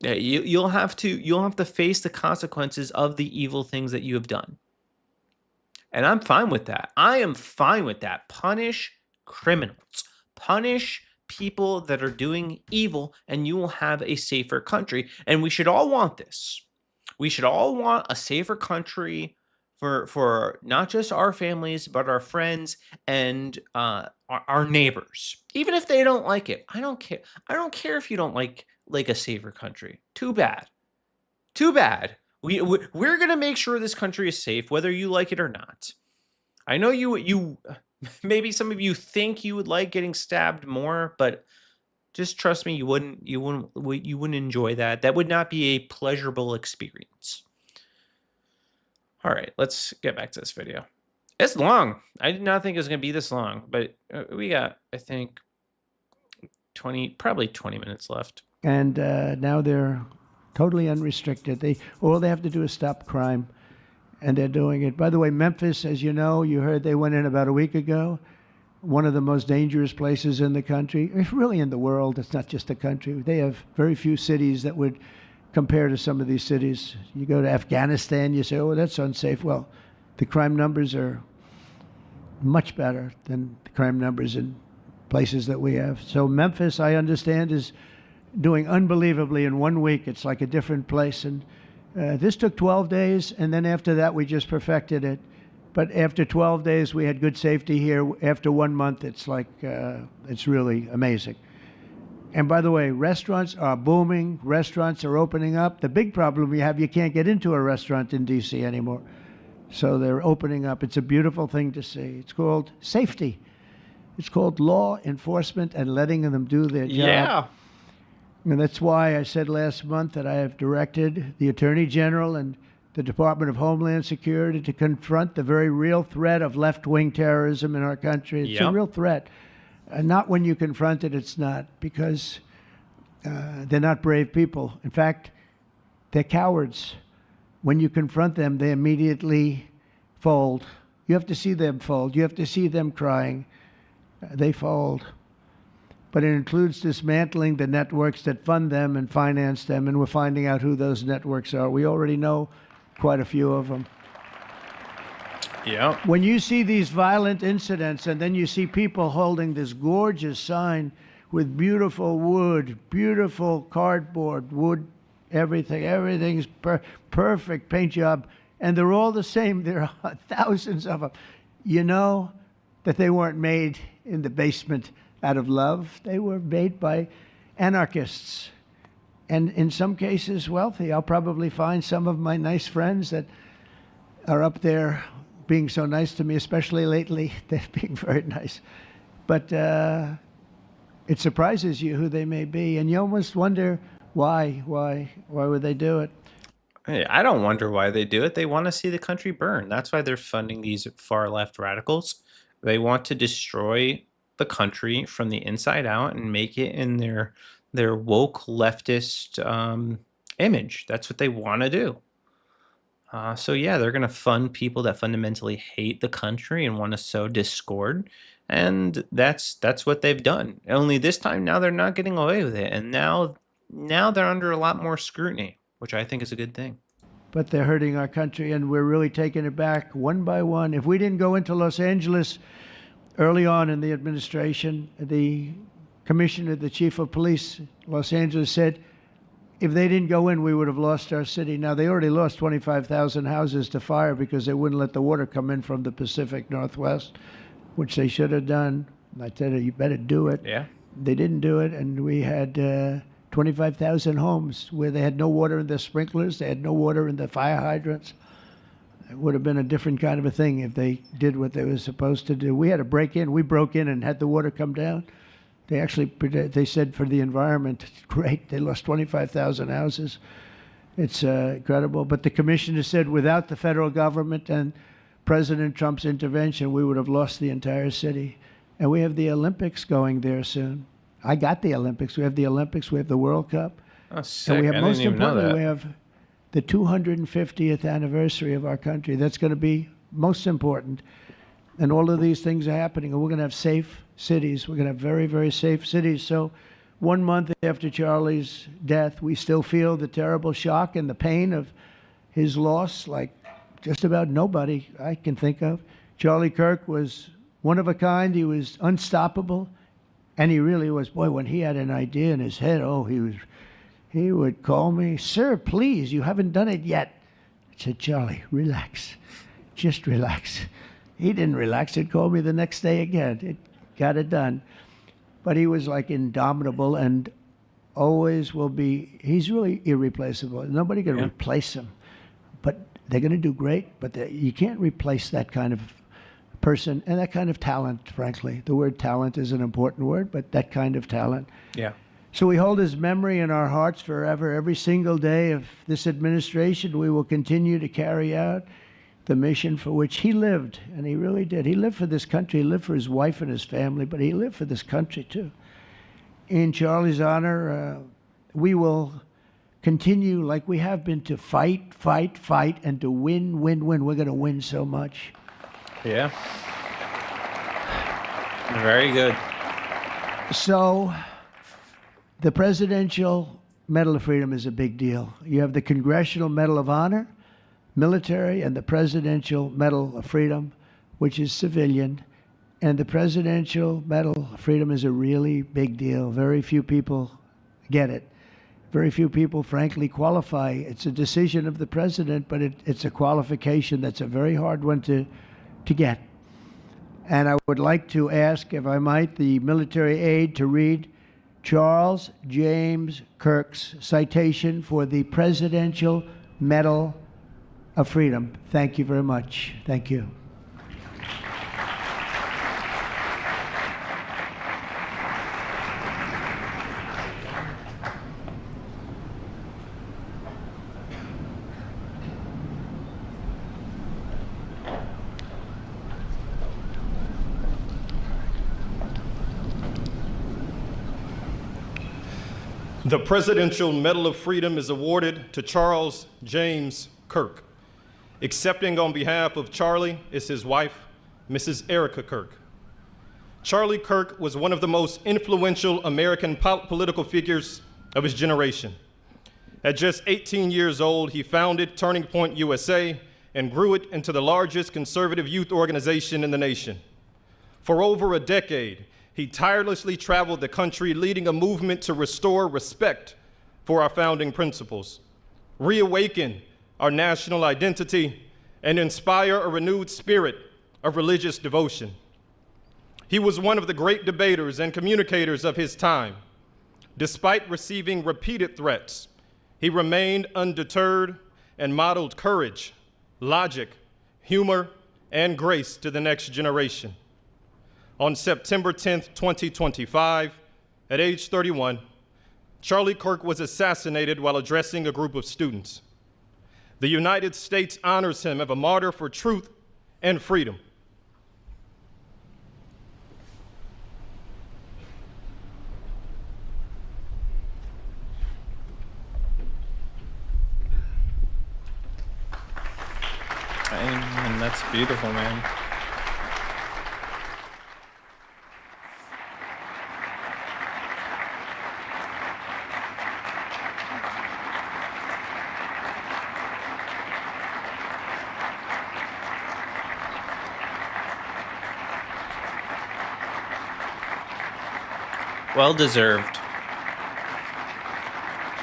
Speaker 1: Yeah, you'll have to face the consequences of the evil things that you have done. And I'm fine with that. I am fine with that. Punish criminals. Punish people that are doing evil, and you will have a safer country. And we should all want this. We should all want a safer country for not just our families, but our friends and our neighbors. Even if they don't like it. I don't care. I don't care if you don't like a safer country. Too bad. Too bad. We're going to make sure this country is safe, whether you like it or not. I know you maybe some of you think you would like getting stabbed more, but just trust me, you wouldn't enjoy that. That would not be a pleasurable experience. All right, let's get back to this video. It's long. I did not think it was going to be this long, but we got, I think, probably 20 minutes left.
Speaker 4: And now they're totally unrestricted. All they have to do is stop crime, and they're doing it. By the way, Memphis, as you know, you heard they went in about a week ago. One of the most dangerous places in the country, really in the world. It's not just the country. They have very few cities that would compare to some of these cities. You go to Afghanistan, you say, oh, that's unsafe. Well, the crime numbers are much better than the crime numbers in places that we have. So Memphis, I understand, is doing unbelievably in 1 week. It's like a different place. And this took 12 days, and then after that, we just perfected it. But after 12 days, we had good safety here. After 1 month, it's like, it's really amazing. And by the way, restaurants are booming. Restaurants are opening up. The big problem we have, you can't get into a restaurant in D.C. anymore. So they're opening up. It's a beautiful thing to see. It's called safety. It's called law enforcement and letting them do their job.
Speaker 1: Yeah.
Speaker 4: And that's why I said last month that I have directed the Attorney General and the Department of Homeland Security to confront the very real threat of left-wing terrorism in our country. It's a real threat. Not when you confront it, it's not, because they're not brave people. In fact, they're cowards. When you confront them, they immediately fold. You have to see them fold. You have to see them crying. They fold. But it includes dismantling the networks that fund them and finance them, and we're finding out who those networks are. We already know quite a few of them.
Speaker 1: Yeah.
Speaker 4: When you see these violent incidents and then you see people holding this gorgeous sign with beautiful wood, beautiful cardboard, wood, everything's perfect paint job, and they're all the same. There are thousands of them. You know that they weren't made in the basement out of love. They were made by anarchists, and in some cases wealthy. I'll probably find some of my nice friends that are up there being so nice to me, especially lately. They're being very nice. But it surprises you who they may be, and you almost wonder why would they do it?
Speaker 1: Hey, I don't wonder why they do it. They want to see the country burn. That's why they're funding these far left radicals. They want to destroy the country from the inside out and make it in their woke leftist image. That's what they want to do. So yeah, they're going to fund people that fundamentally hate the country and want to sow discord. And that's what they've done. Only this time now they're not getting away with it. And now they're under a lot more scrutiny, which I think is a good thing.
Speaker 4: But they're hurting our country, and we're really taking it back one by one. If we didn't go into Los Angeles early on in the administration, the commissioner, the chief of police, Los Angeles, said if they didn't go in, we would have lost our city. Now, they already lost 25,000 houses to fire because they wouldn't let the water come in from the Pacific Northwest, which they should have done. I said, you better do it.
Speaker 1: Yeah.
Speaker 4: They didn't do it, and we had 25,000 homes where they had no water in their sprinklers, they had no water in the fire hydrants. It would have been a different kind of a thing if they did what they were supposed to do. We had to break in. We broke in and had the water come down. They said for the environment, great, they lost 25,000 houses. It's incredible. But the commissioner said without the federal government and President Trump's intervention, we would have lost the entire city. And we have the Olympics going there soon. I got the Olympics. We have the Olympics. We have the World Cup.
Speaker 1: Oh, sick.
Speaker 4: And we have,
Speaker 1: I
Speaker 4: most
Speaker 1: didn't even know
Speaker 4: importantly,
Speaker 1: that.
Speaker 4: we have the 250th anniversary of our country. That's going to be most important. And all of these things are happening. And we're going to have safe cities. We're going to have very, very safe cities. So 1 month after Charlie's death, we still feel the terrible shock and the pain of his loss, like just about nobody I can think of. Charlie Kirk was one of a kind. He was unstoppable. And he really was. Boy, when he had an idea in his head, he would call me, sir, please, you haven't done it yet. I said, Charlie, relax. Just relax. He didn't relax. He'd call me the next day again. It got it done. But he was like indomitable and always will be. He's really irreplaceable. Nobody can replace him. But they're going to do great. But you can't replace that kind of person and that kind of talent, frankly. The word talent is an important word, but that kind of talent.
Speaker 1: Yeah.
Speaker 4: So we hold his memory in our hearts forever. Every single day of this administration, we will continue to carry out the mission for which he lived, and he really did. He lived for this country. He lived for his wife and his family, but he lived for this country, too. In Charlie's honor, we will continue like we have been to fight, and to win. We're going to win so much.
Speaker 1: Yeah. Very good.
Speaker 4: So the Presidential Medal of Freedom is a big deal. You have the Congressional Medal of Honor, military, and the Presidential Medal of Freedom, which is civilian.
Speaker 2: And the Presidential Medal of Freedom is a really big deal. Very few people get it. Very few people, frankly, qualify. It's a decision of the president, but it's a qualification that's a very hard one to get. And I would like to ask, if I might, the military aide to read Charles James Kirk's citation for the Presidential Medal of Freedom. Thank you very much. Thank you.
Speaker 6: The Presidential Medal of Freedom is awarded to Charles James Kirk. Accepting on behalf of Charlie is his wife, Mrs. Erica Kirk. Charlie Kirk was one of the most influential American political figures of his generation. At just 18 years old, he founded Turning Point USA and grew it into the largest conservative youth organization in the nation. For over a decade, he tirelessly traveled the country leading a movement to restore respect for our founding principles, reawaken our national identity, and inspire a renewed spirit of religious devotion. He was one of the great debaters and communicators of his time. Despite receiving repeated threats, he remained undeterred and modeled courage, logic, humor, and grace to the next generation. On September 10th, 2025, at age 31, Charlie Kirk was assassinated while addressing a group of students. The United States honors him as a martyr for truth and freedom.
Speaker 1: And that's beautiful, man. Well deserved.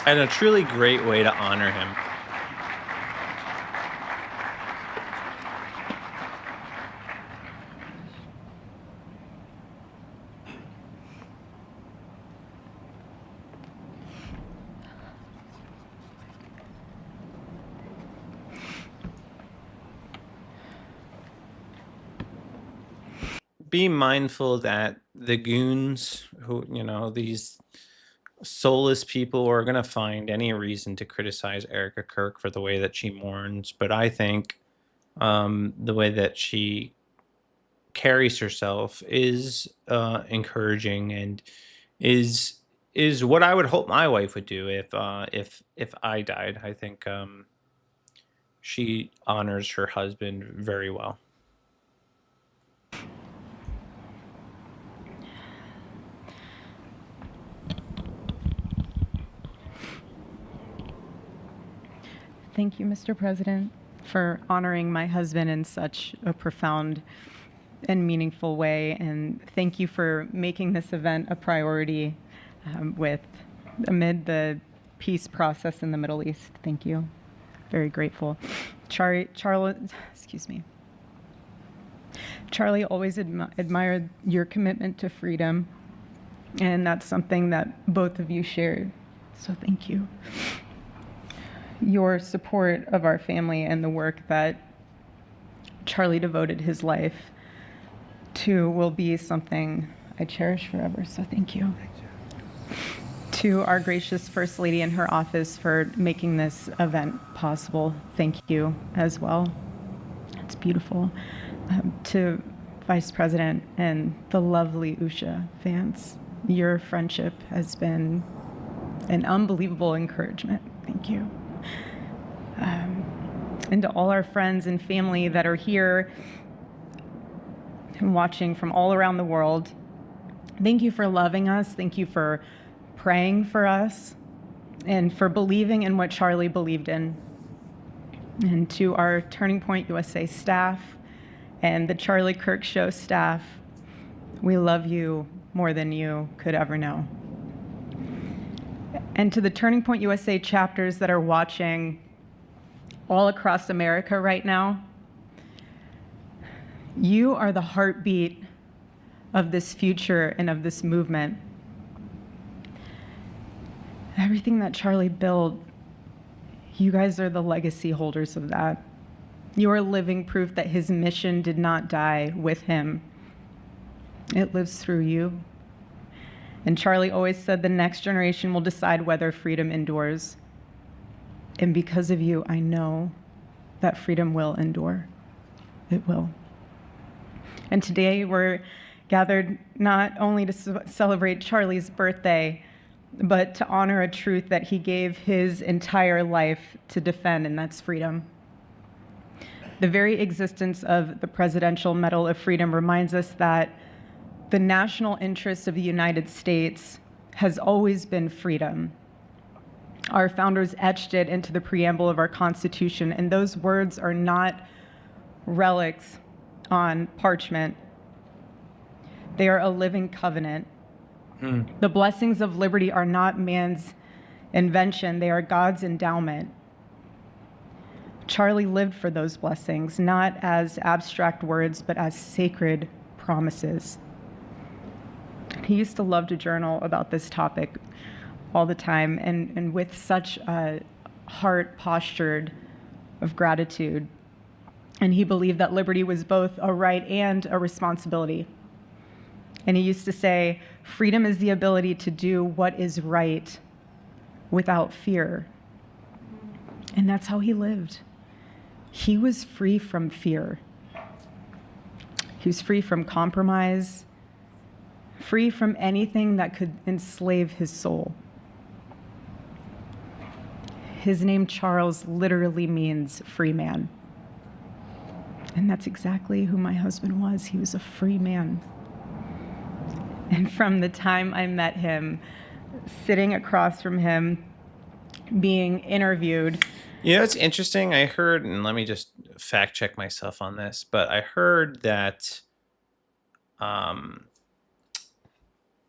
Speaker 1: And a truly great way to honor him. Be mindful that the goons who, these soulless people are going to find any reason to criticize Erica Kirk for the way that she mourns. But I think the way that she carries herself is encouraging and is what I would hope my wife would do if I died. I think she honors her husband very well.
Speaker 7: Thank you, Mr. President, for honoring my husband in such a profound and meaningful way. And thank you for making this event a priority amid the peace process in the Middle East. Thank you. Very grateful. Charlie always admired your commitment to freedom, and that's something that both of you shared. So thank you. Your support of our family and the work that Charlie devoted his life to will be something I cherish forever, so thank you. To our gracious First Lady in her office for making this event possible, thank you as well. It's beautiful. To Vice President and the lovely Usha Vance, your friendship has been an unbelievable encouragement. Thank you. And to all our friends and family that are here and watching from all around the world, thank you for loving us. Thank you for praying for us and for believing in what Charlie believed in. And to our Turning Point USA staff and the Charlie Kirk Show staff, We love you more than you could ever know. And to the Turning Point USA chapters that are watching all across America right now, you are the heartbeat of this future and of this movement. Everything that Charlie built, you guys are the legacy holders of that. You are living proof that his mission did not die with him. It lives through you. And Charlie always said the next generation will decide whether freedom endures. And because of you, I know that freedom will endure. It will. And today we're gathered not only to celebrate Charlie's birthday, but to honor a truth that he gave his entire life to defend, and that's freedom. The very existence of the Presidential Medal of Freedom reminds us that the national interest of the United States has always been freedom. Our founders etched it into the preamble of our Constitution, and those words are not relics on parchment. They are a living covenant. The blessings of liberty are not man's invention, they are God's endowment. Charlie lived for those blessings, not as abstract words, but as sacred promises. He used to love to journal about this topic all the time, and with such a heart postured of gratitude. And he believed that liberty was both a right and a responsibility. And he used to say, freedom is the ability to do what is right without fear. And that's how he lived. He was free from fear. He was free from compromise, free from anything that could enslave his soul. His name, Charles, literally means free man. And that's exactly who my husband was. He was a free man. And from the time I met him, sitting across from him, being interviewed.
Speaker 1: You know, it's interesting. I heard, and let me just fact check myself on this, but I heard that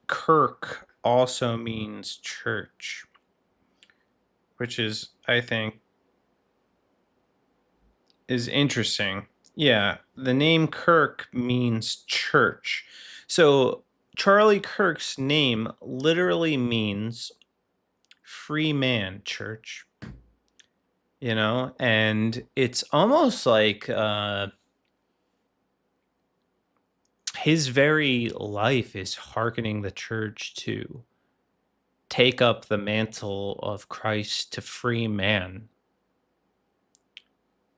Speaker 1: Kirk also means church, which is, I think, is interesting. Yeah, the name Kirk means church. So Charlie Kirk's name literally means free man, church. You know, and it's almost like his very life is hearkening the church to take up the mantle of Christ to free man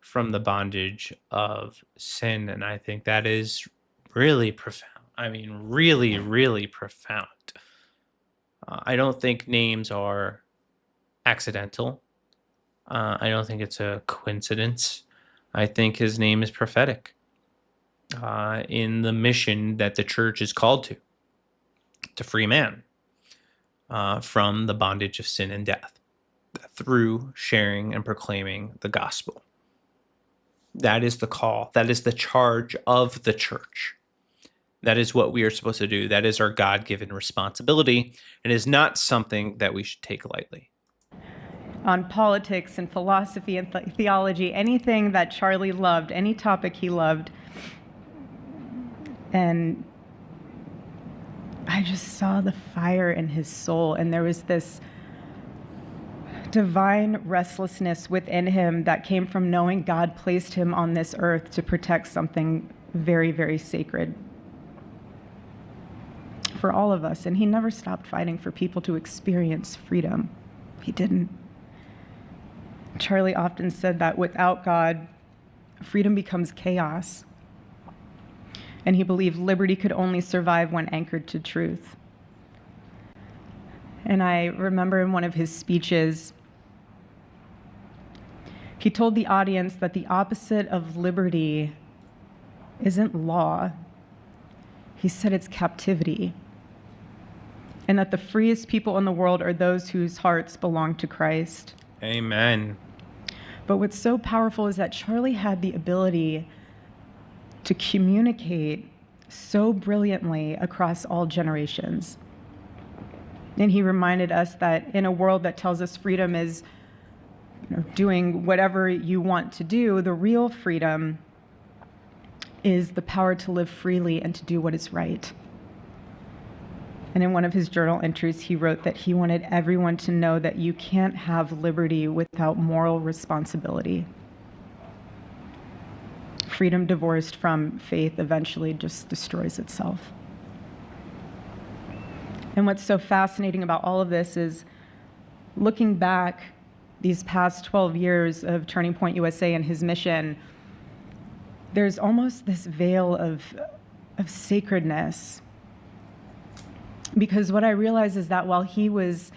Speaker 1: from the bondage of sin. And I think that is really profound. I mean, really, really profound. I don't think names are accidental. I don't think it's a coincidence. I think his name is prophetic in the mission that the church is called to free man from the bondage of sin and death through sharing and proclaiming the gospel. That is the call. That is the charge of the church. That is what we are supposed to do. That is our God-given responsibility. It is not something that we should take lightly.
Speaker 7: On politics and philosophy and theology, anything that Charlie loved, any topic he loved. And I just saw the fire in his soul, and there was this divine restlessness within him that came from knowing God placed him on this earth to protect something very, very sacred for all of us. And he never stopped fighting for people to experience freedom. He didn't. Charlie often said that without God, freedom becomes chaos. And he believed liberty could only survive when anchored to truth. And I remember in one of his speeches, he told the audience that the opposite of liberty isn't law. He said it's captivity. And that the freest people in the world are those whose hearts belong to Christ.
Speaker 1: Amen.
Speaker 7: But what's so powerful is that Charlie had the ability to communicate so brilliantly across all generations. And he reminded us that in a world that tells us freedom is doing whatever you want to do, the real freedom is the power to live freely and to do what is right. And in one of his journal entries, he wrote that he wanted everyone to know that you can't have liberty without moral responsibility. Freedom divorced from faith eventually just destroys itself. And what's so fascinating about all of this is looking back these past 12 years of Turning Point USA and his mission, there's almost this veil of sacredness. Because what I realize is that while he was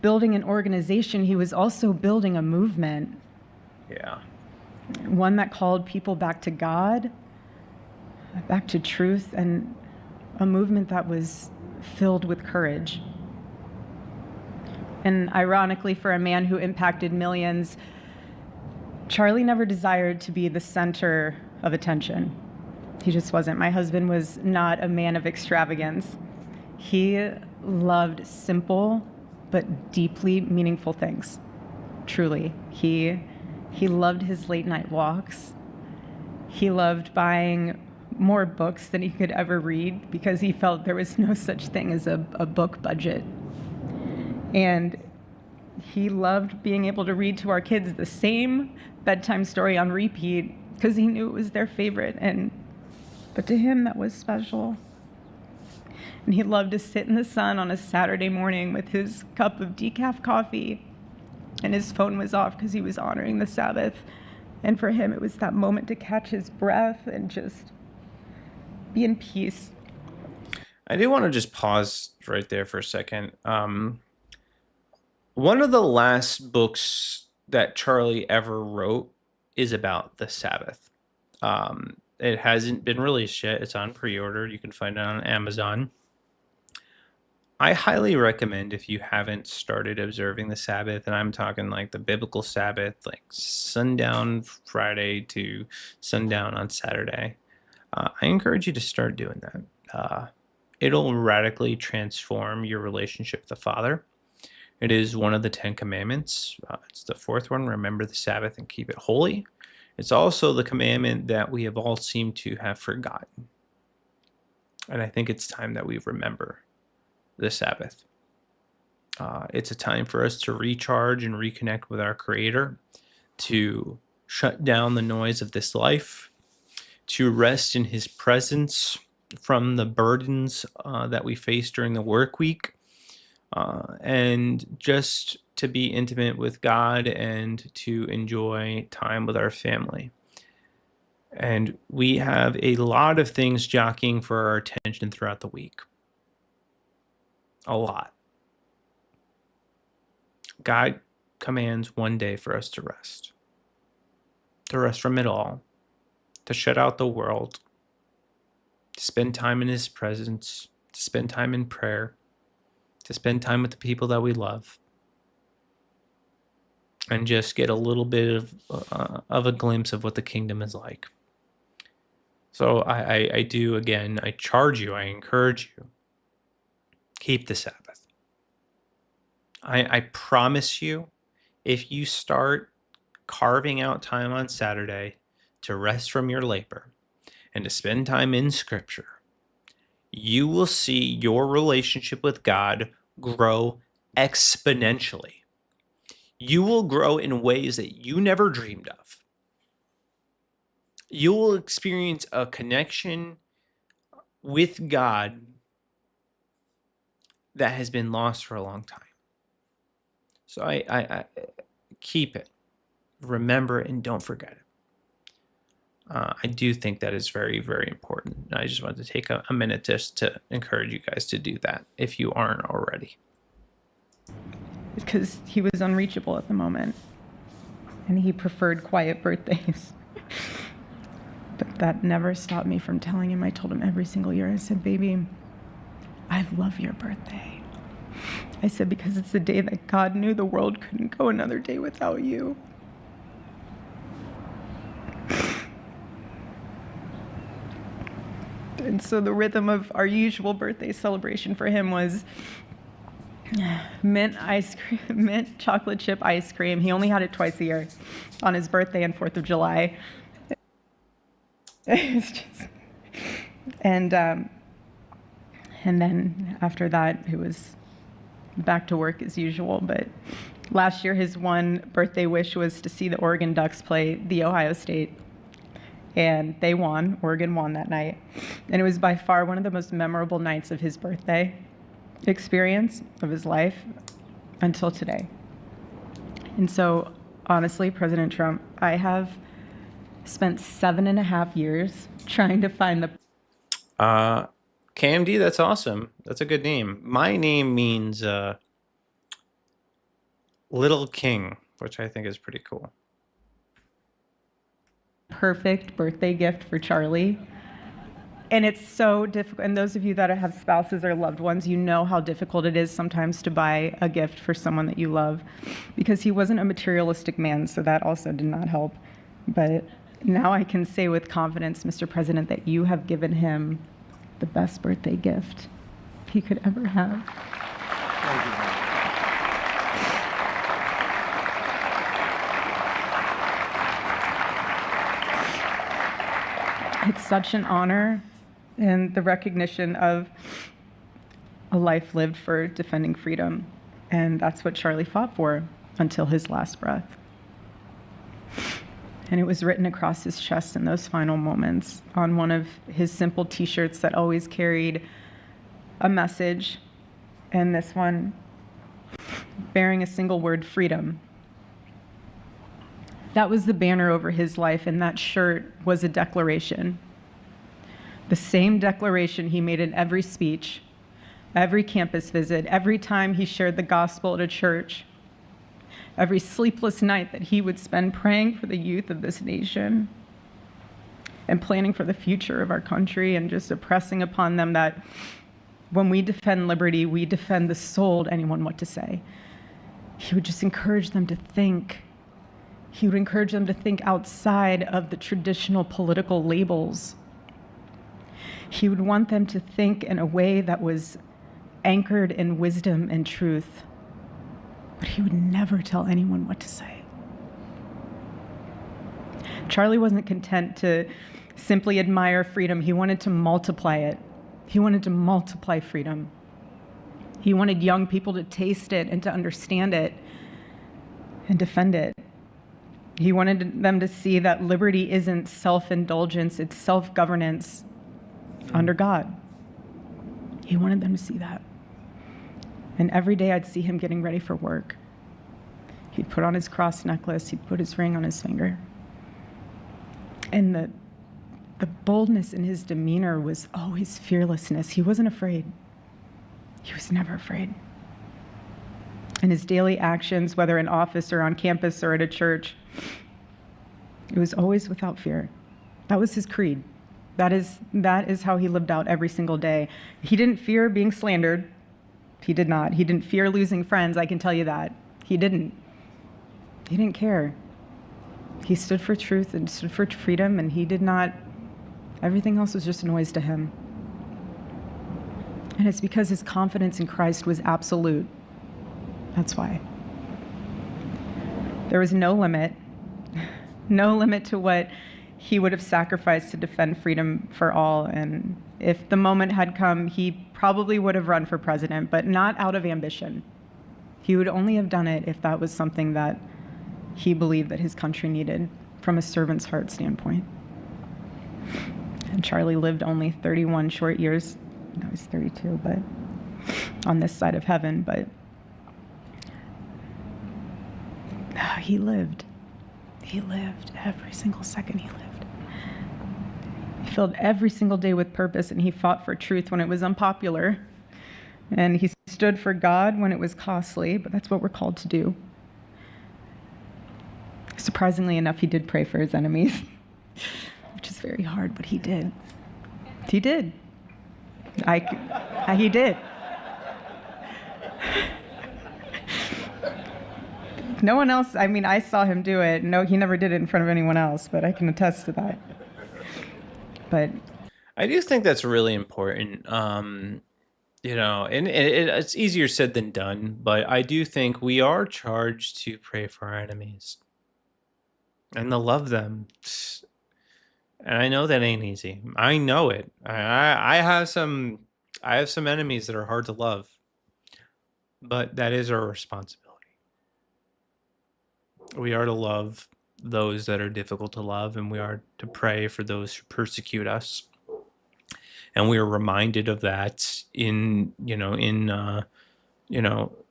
Speaker 7: building an organization, he was also building a movement.
Speaker 1: Yeah.
Speaker 7: One that called people back to God, back to truth, and a movement that was filled with courage. And ironically, for a man who impacted millions, Charlie never desired to be the center of attention. He just wasn't. My husband was not a man of extravagance. He loved simple but deeply meaningful things. Truly. He loved his late night walks. He loved buying more books than he could ever read because he felt there was no such thing as a book budget. And he loved being able to read to our kids the same bedtime story on repeat because he knew it was their favorite. But to him, that was special. And he loved to sit in the sun on a Saturday morning with his cup of decaf coffee, and his phone was off because he was honoring the Sabbath. And for him, it was that moment to catch his breath and just be in peace.
Speaker 1: I do want to just pause right there for a second. One of the last books that Charlie ever wrote is about the Sabbath. It hasn't been released yet. It's on pre-order. You can find it on Amazon. I highly recommend, if you haven't started observing the Sabbath, and I'm talking like the biblical Sabbath, like sundown Friday to sundown on Saturday, I encourage you to start doing that. It'll radically transform your relationship with the Father. It is one of the 10 commandments. It's the fourth one: remember the Sabbath and keep it holy. It's also the commandment that we have all seemed to have forgotten. And I think it's time that we remember the Sabbath. It's a time for us to recharge and reconnect with our Creator, to shut down the noise of this life, to rest in His presence from the burdens that we face during the work week, and just to be intimate with God and to enjoy time with our family. And we have a lot of things jockeying for our attention throughout the week. A lot. God commands one day for us to rest from it all, to shut out the world, to spend time in His presence, to spend time in prayer, to spend time with the people that we love, and just get a little bit of a glimpse of what the kingdom is like. So I do, again, I charge you, I encourage you, keep the Sabbath. I promise you, if you start carving out time on Saturday to rest from your labor and to spend time in Scripture, you will see your relationship with God grow exponentially. You will grow in ways that you never dreamed of. You will experience a connection with God that has been lost for a long time. So I keep it, remember it, and don't forget it. I do think that is very, very important. I just wanted to take a minute just to encourage you guys to do that if you aren't already.
Speaker 7: Because he was unreachable at the moment, and he preferred quiet birthdays. But that never stopped me from telling him. I told him every single year, I said, baby, I love your birthday. I said, because it's the day that God knew the world couldn't go another day without you. And so the rhythm of our usual birthday celebration for him was mint ice cream, mint chocolate chip ice cream. He only had it twice a year, on his birthday and 4th of July. It's just, and then after that, it was back to work as usual. But last year, his one birthday wish was to see the Oregon Ducks play the Ohio State. And they won. Oregon won that night. And it was by far one of the most memorable nights of his birthday experience of his life until today. And so, honestly, President Trump, I have spent 7.5 years trying to find the...
Speaker 1: KMD, that's awesome. That's a good name. My name means Little King, which I think is pretty cool.
Speaker 7: Perfect birthday gift for Charlie. And it's so difficult. And those of you that have spouses or loved ones, you know how difficult it is sometimes to buy a gift for someone that you love, because he wasn't a materialistic man, so that also did not help. But now I can say with confidence, Mr. President, that you have given him the best birthday gift he could ever have.
Speaker 2: Thank you.
Speaker 7: It's such an honor and the recognition of a life lived for defending freedom. And that's what Charlie fought for until his last breath. And it was written across his chest in those final moments on one of his simple t-shirts that always carried a message. And this one bearing a single word, freedom. That was the banner over his life, and that shirt was a declaration. The same declaration he made in every speech, every campus visit, every time he shared the gospel at a church, every sleepless night that he would spend praying for the youth of this nation and planning for the future of our country, and just impressing upon them that when we defend liberty, we defend the soul to anyone what to say. He would just encourage them to think. He would encourage them to think outside of the traditional political labels. He would want them to think in a way that was anchored in wisdom and truth. But he would never tell anyone what to say. Charlie wasn't content to simply admire freedom. He wanted to multiply it. He wanted to multiply freedom. He wanted young people to taste it and to understand it and defend it. He wanted them to see that liberty isn't self-indulgence, it's self-governance under God. He wanted them to see that. And every day I'd see him getting ready for work. He'd put on his cross necklace, he'd put his ring on his finger. And the boldness in his demeanor was always fearlessness. He wasn't afraid. He was never afraid. In his daily actions, whether in office or on campus or at a church, it was always without fear. That was his creed. That is how he lived out every single day. He didn't fear being slandered. He did not. He didn't fear losing friends, I can tell you that. He didn't. He didn't care. He stood for truth and stood for freedom, and he did not, everything else was just noise to him. And it's because his confidence in Christ was absolute. That's why. There was no limit to what he would have sacrificed to defend freedom for all. And if the moment had come, he probably would have run for president, but not out of ambition. He would only have done it if that was something that he believed that his country needed from a servant's heart standpoint. And Charlie lived only 31 short years. No, he's 32, but on this side of heaven, but he lived. He lived every single second he lived. He filled every single day with purpose, and he fought for truth when it was unpopular. And he stood for God when it was costly, but that's what we're called to do. Surprisingly enough, he did pray for his enemies, which is very hard, but he did. He did. He did. No one else, I mean, I saw him do it. No, he never did it in front of anyone else, but I can attest to that. But
Speaker 1: I do think that's really important. And it's easier said than done, but I do think we are charged to pray for our enemies and to love them. And I know that ain't easy. I know it. I have some enemies that are hard to love, but that is our responsibility. We are to love those that are difficult to love, and we are to pray for those who persecute us. And we are reminded of that in the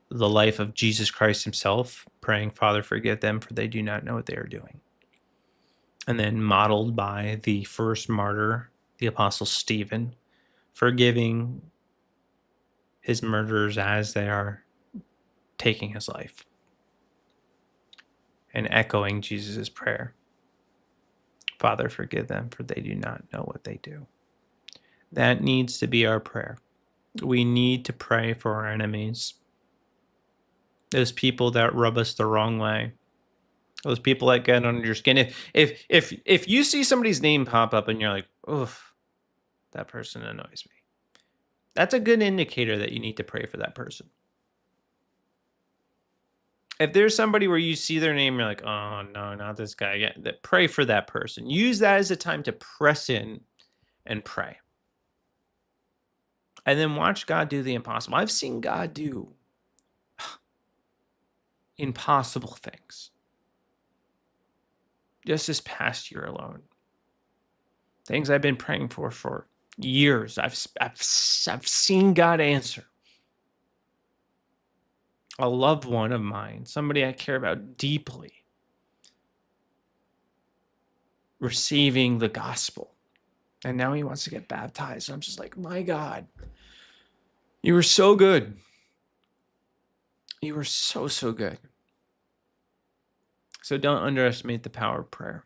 Speaker 1: life of Jesus Christ himself, praying, Father, forgive them, for they do not know what they are doing. And then modeled by the first martyr, the Apostle Stephen, forgiving his murderers as they are taking his life, and echoing Jesus' prayer, Father, forgive them, for they do not know what they do. That needs to be our prayer. We need to pray for our enemies, those people that rub us the wrong way, those people that get under your skin. If you see somebody's name pop up and you're like, oof, that person annoys me, that's a good indicator that you need to pray for that person. If there's somebody where you see their name, you're like, oh no, not this guy. Yeah, pray for that person. Use that as a time to press in and pray. And then watch God do the impossible. I've seen God do impossible things. Just this past year alone. Things I've been praying for years. I've seen God answer. A loved one of mine, somebody I care about deeply, receiving the gospel. And now he wants to get baptized. I'm just like, my God, you were so good. You were so, so good. So don't underestimate the power of prayer,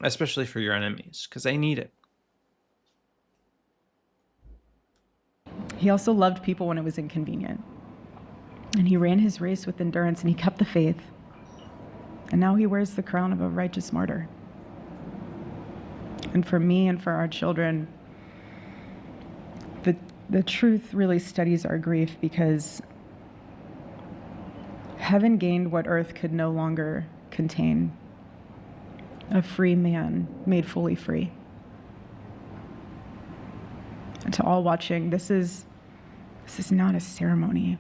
Speaker 1: especially for your enemies, because they need it.
Speaker 7: He also loved people when it was inconvenient. And he ran his race with endurance, and he kept the faith. And now he wears the crown of a righteous martyr. And for me and for our children, the truth really steadies our grief, because heaven gained what earth could no longer contain: a free man made fully free. And to all watching, this is not a ceremony.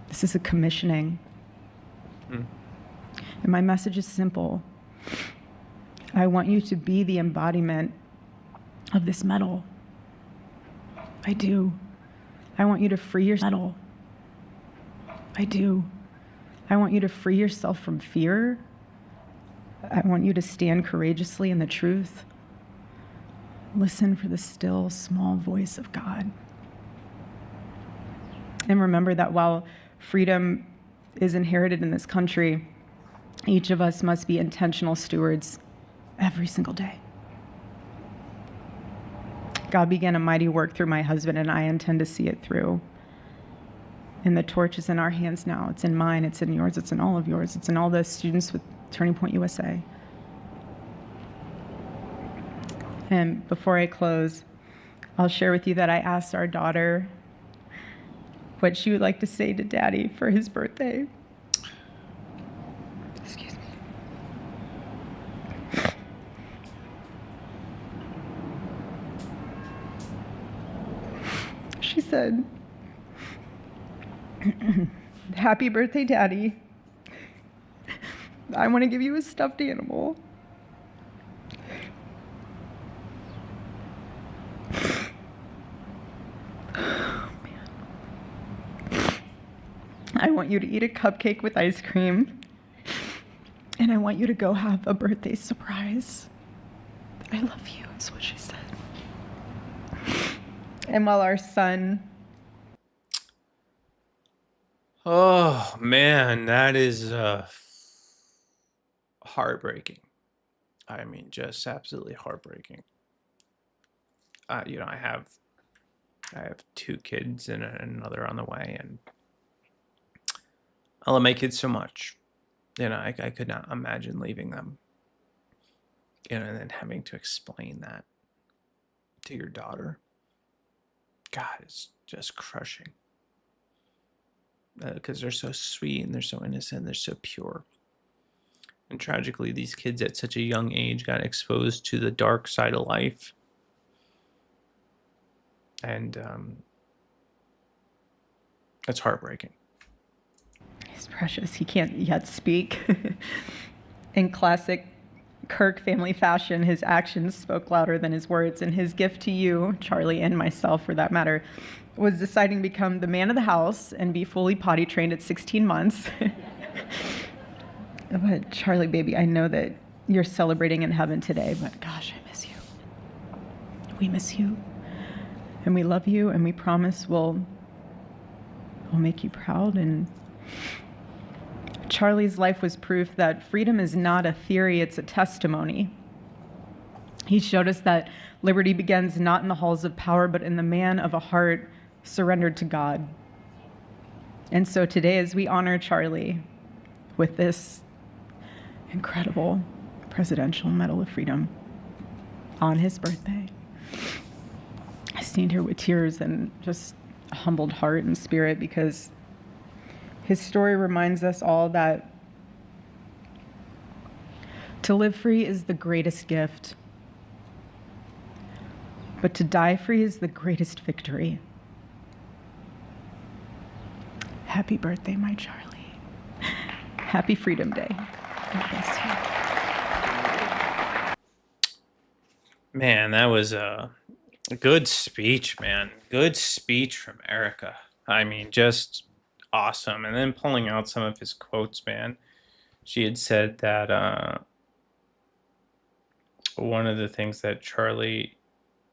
Speaker 7: This is a commissioning. And my message is simple. I want you to be the embodiment of this medal. I do. I want you to free your medal. I do. I want you to free yourself from fear. I want you to stand courageously in the truth. Listen for the still, small voice of God. And remember that while freedom is inherited in this country, each of us must be intentional stewards every single day. God began a mighty work through my husband, and I intend to see it through. And the torch is in our hands now. It's in mine, it's in yours, it's in all of yours. It's in all the students with Turning Point USA. And before I close, I'll share with you that I asked our daughter what she would like to say to Daddy for his birthday. Excuse me. She said, "Happy birthday, Daddy. I want to give you a stuffed animal. I want you to eat a cupcake with ice cream, and I want you to go have a birthday surprise. I love you," is what she said. And while our son...
Speaker 1: Oh, man, that is heartbreaking. I mean, just absolutely heartbreaking. I have 2 kids and another on the way, and I love my kids so much. I could not imagine leaving them. And then having to explain that. to your daughter. God, it's just crushing. Because they're so sweet and they're so innocent, they're so pure. And tragically, these kids at such a young age got exposed to the dark side of life. And it's heartbreaking.
Speaker 7: He's precious. He can't yet speak. In classic Kirk family fashion, his actions spoke louder than his words, and his gift to you, Charlie, and myself for that matter, was deciding to become the man of the house and be fully potty trained at 16 months. But Charlie, baby, I know that you're celebrating in heaven today, but gosh, I miss you. We miss you, and we love you, and we promise we'll make you proud. And Charlie's life was proof that freedom is not a theory, it's a testimony. He showed us that liberty begins not in the halls of power, but in the man of a heart surrendered to God. And so today, as we honor Charlie with this incredible Presidential Medal of Freedom on his birthday, I stand here with tears and just a humbled heart and spirit, because his story reminds us all that to live free is the greatest gift, but to die free is the greatest victory. Happy birthday, my Charlie. Happy Freedom Day. God bless you.
Speaker 1: Man, that was a good speech, man. Good speech from Erica. I mean, just awesome. And then pulling out some of his quotes, man. She had said that one of the things that Charlie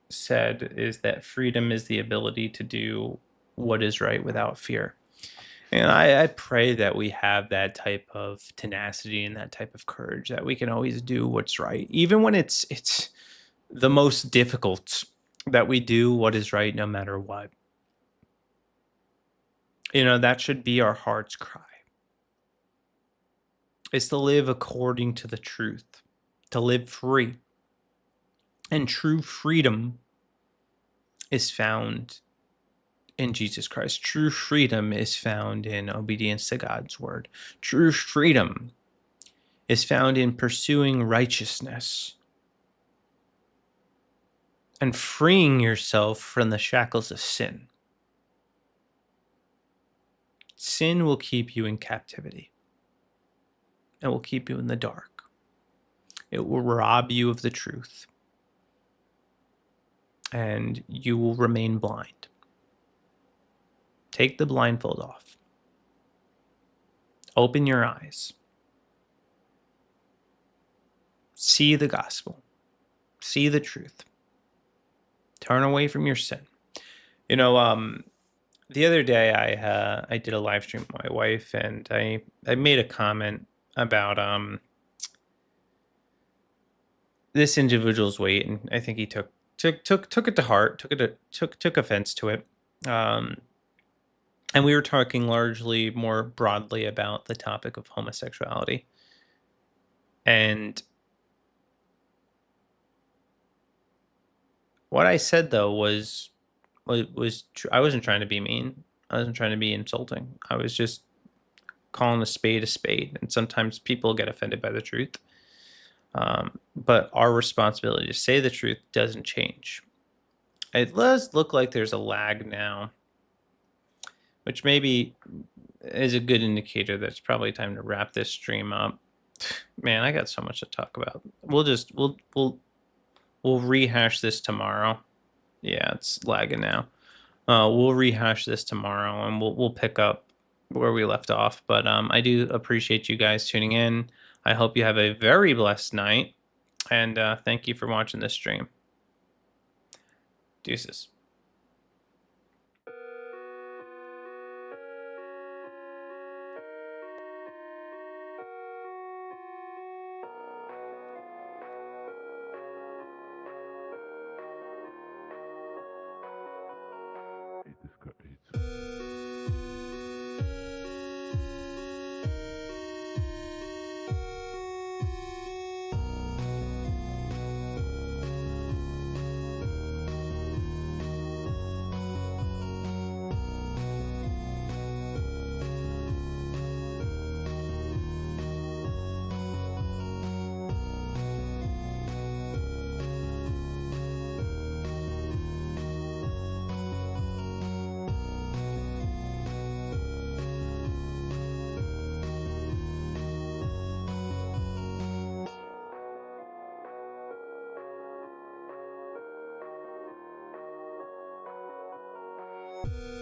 Speaker 1: said is that freedom is the ability to do what is right without fear. And I pray that we have that type of tenacity and that type of courage, that we can always do what's right, even when it's the most difficult, that we do what is right no matter what. You know, that should be our heart's cry. It's to live according to the truth, to live free. And true freedom is found in Jesus Christ. True freedom is found in obedience to God's word. True freedom is found in pursuing righteousness and freeing yourself from the shackles of sin. Sin will keep you in captivity. It will keep you in the dark. It will rob you of the truth. And you will remain blind. Take the blindfold off. Open your eyes. See the gospel. See the truth. Turn away from your sin. You know, the other day I did a live stream with my wife, and I made a comment about this individual's weight, and I think he took it to heart, took offense to it. And we were talking largely more broadly about the topic of homosexuality. And what I said, though, was I wasn't trying to be mean. I wasn't trying to be insulting. I was just calling a spade. And sometimes people get offended by the truth. But our responsibility to say the truth doesn't change. It does look like there's a lag now, which maybe is a good indicator that it's probably time to wrap this stream up. Man, I got so much to talk about. We'll rehash this tomorrow. Yeah, it's lagging now. We'll rehash this tomorrow, and we'll pick up where we left off. But I do appreciate you guys tuning in. I hope you have a very blessed night, and thank you for watching this stream. Deuces.
Speaker 3: you.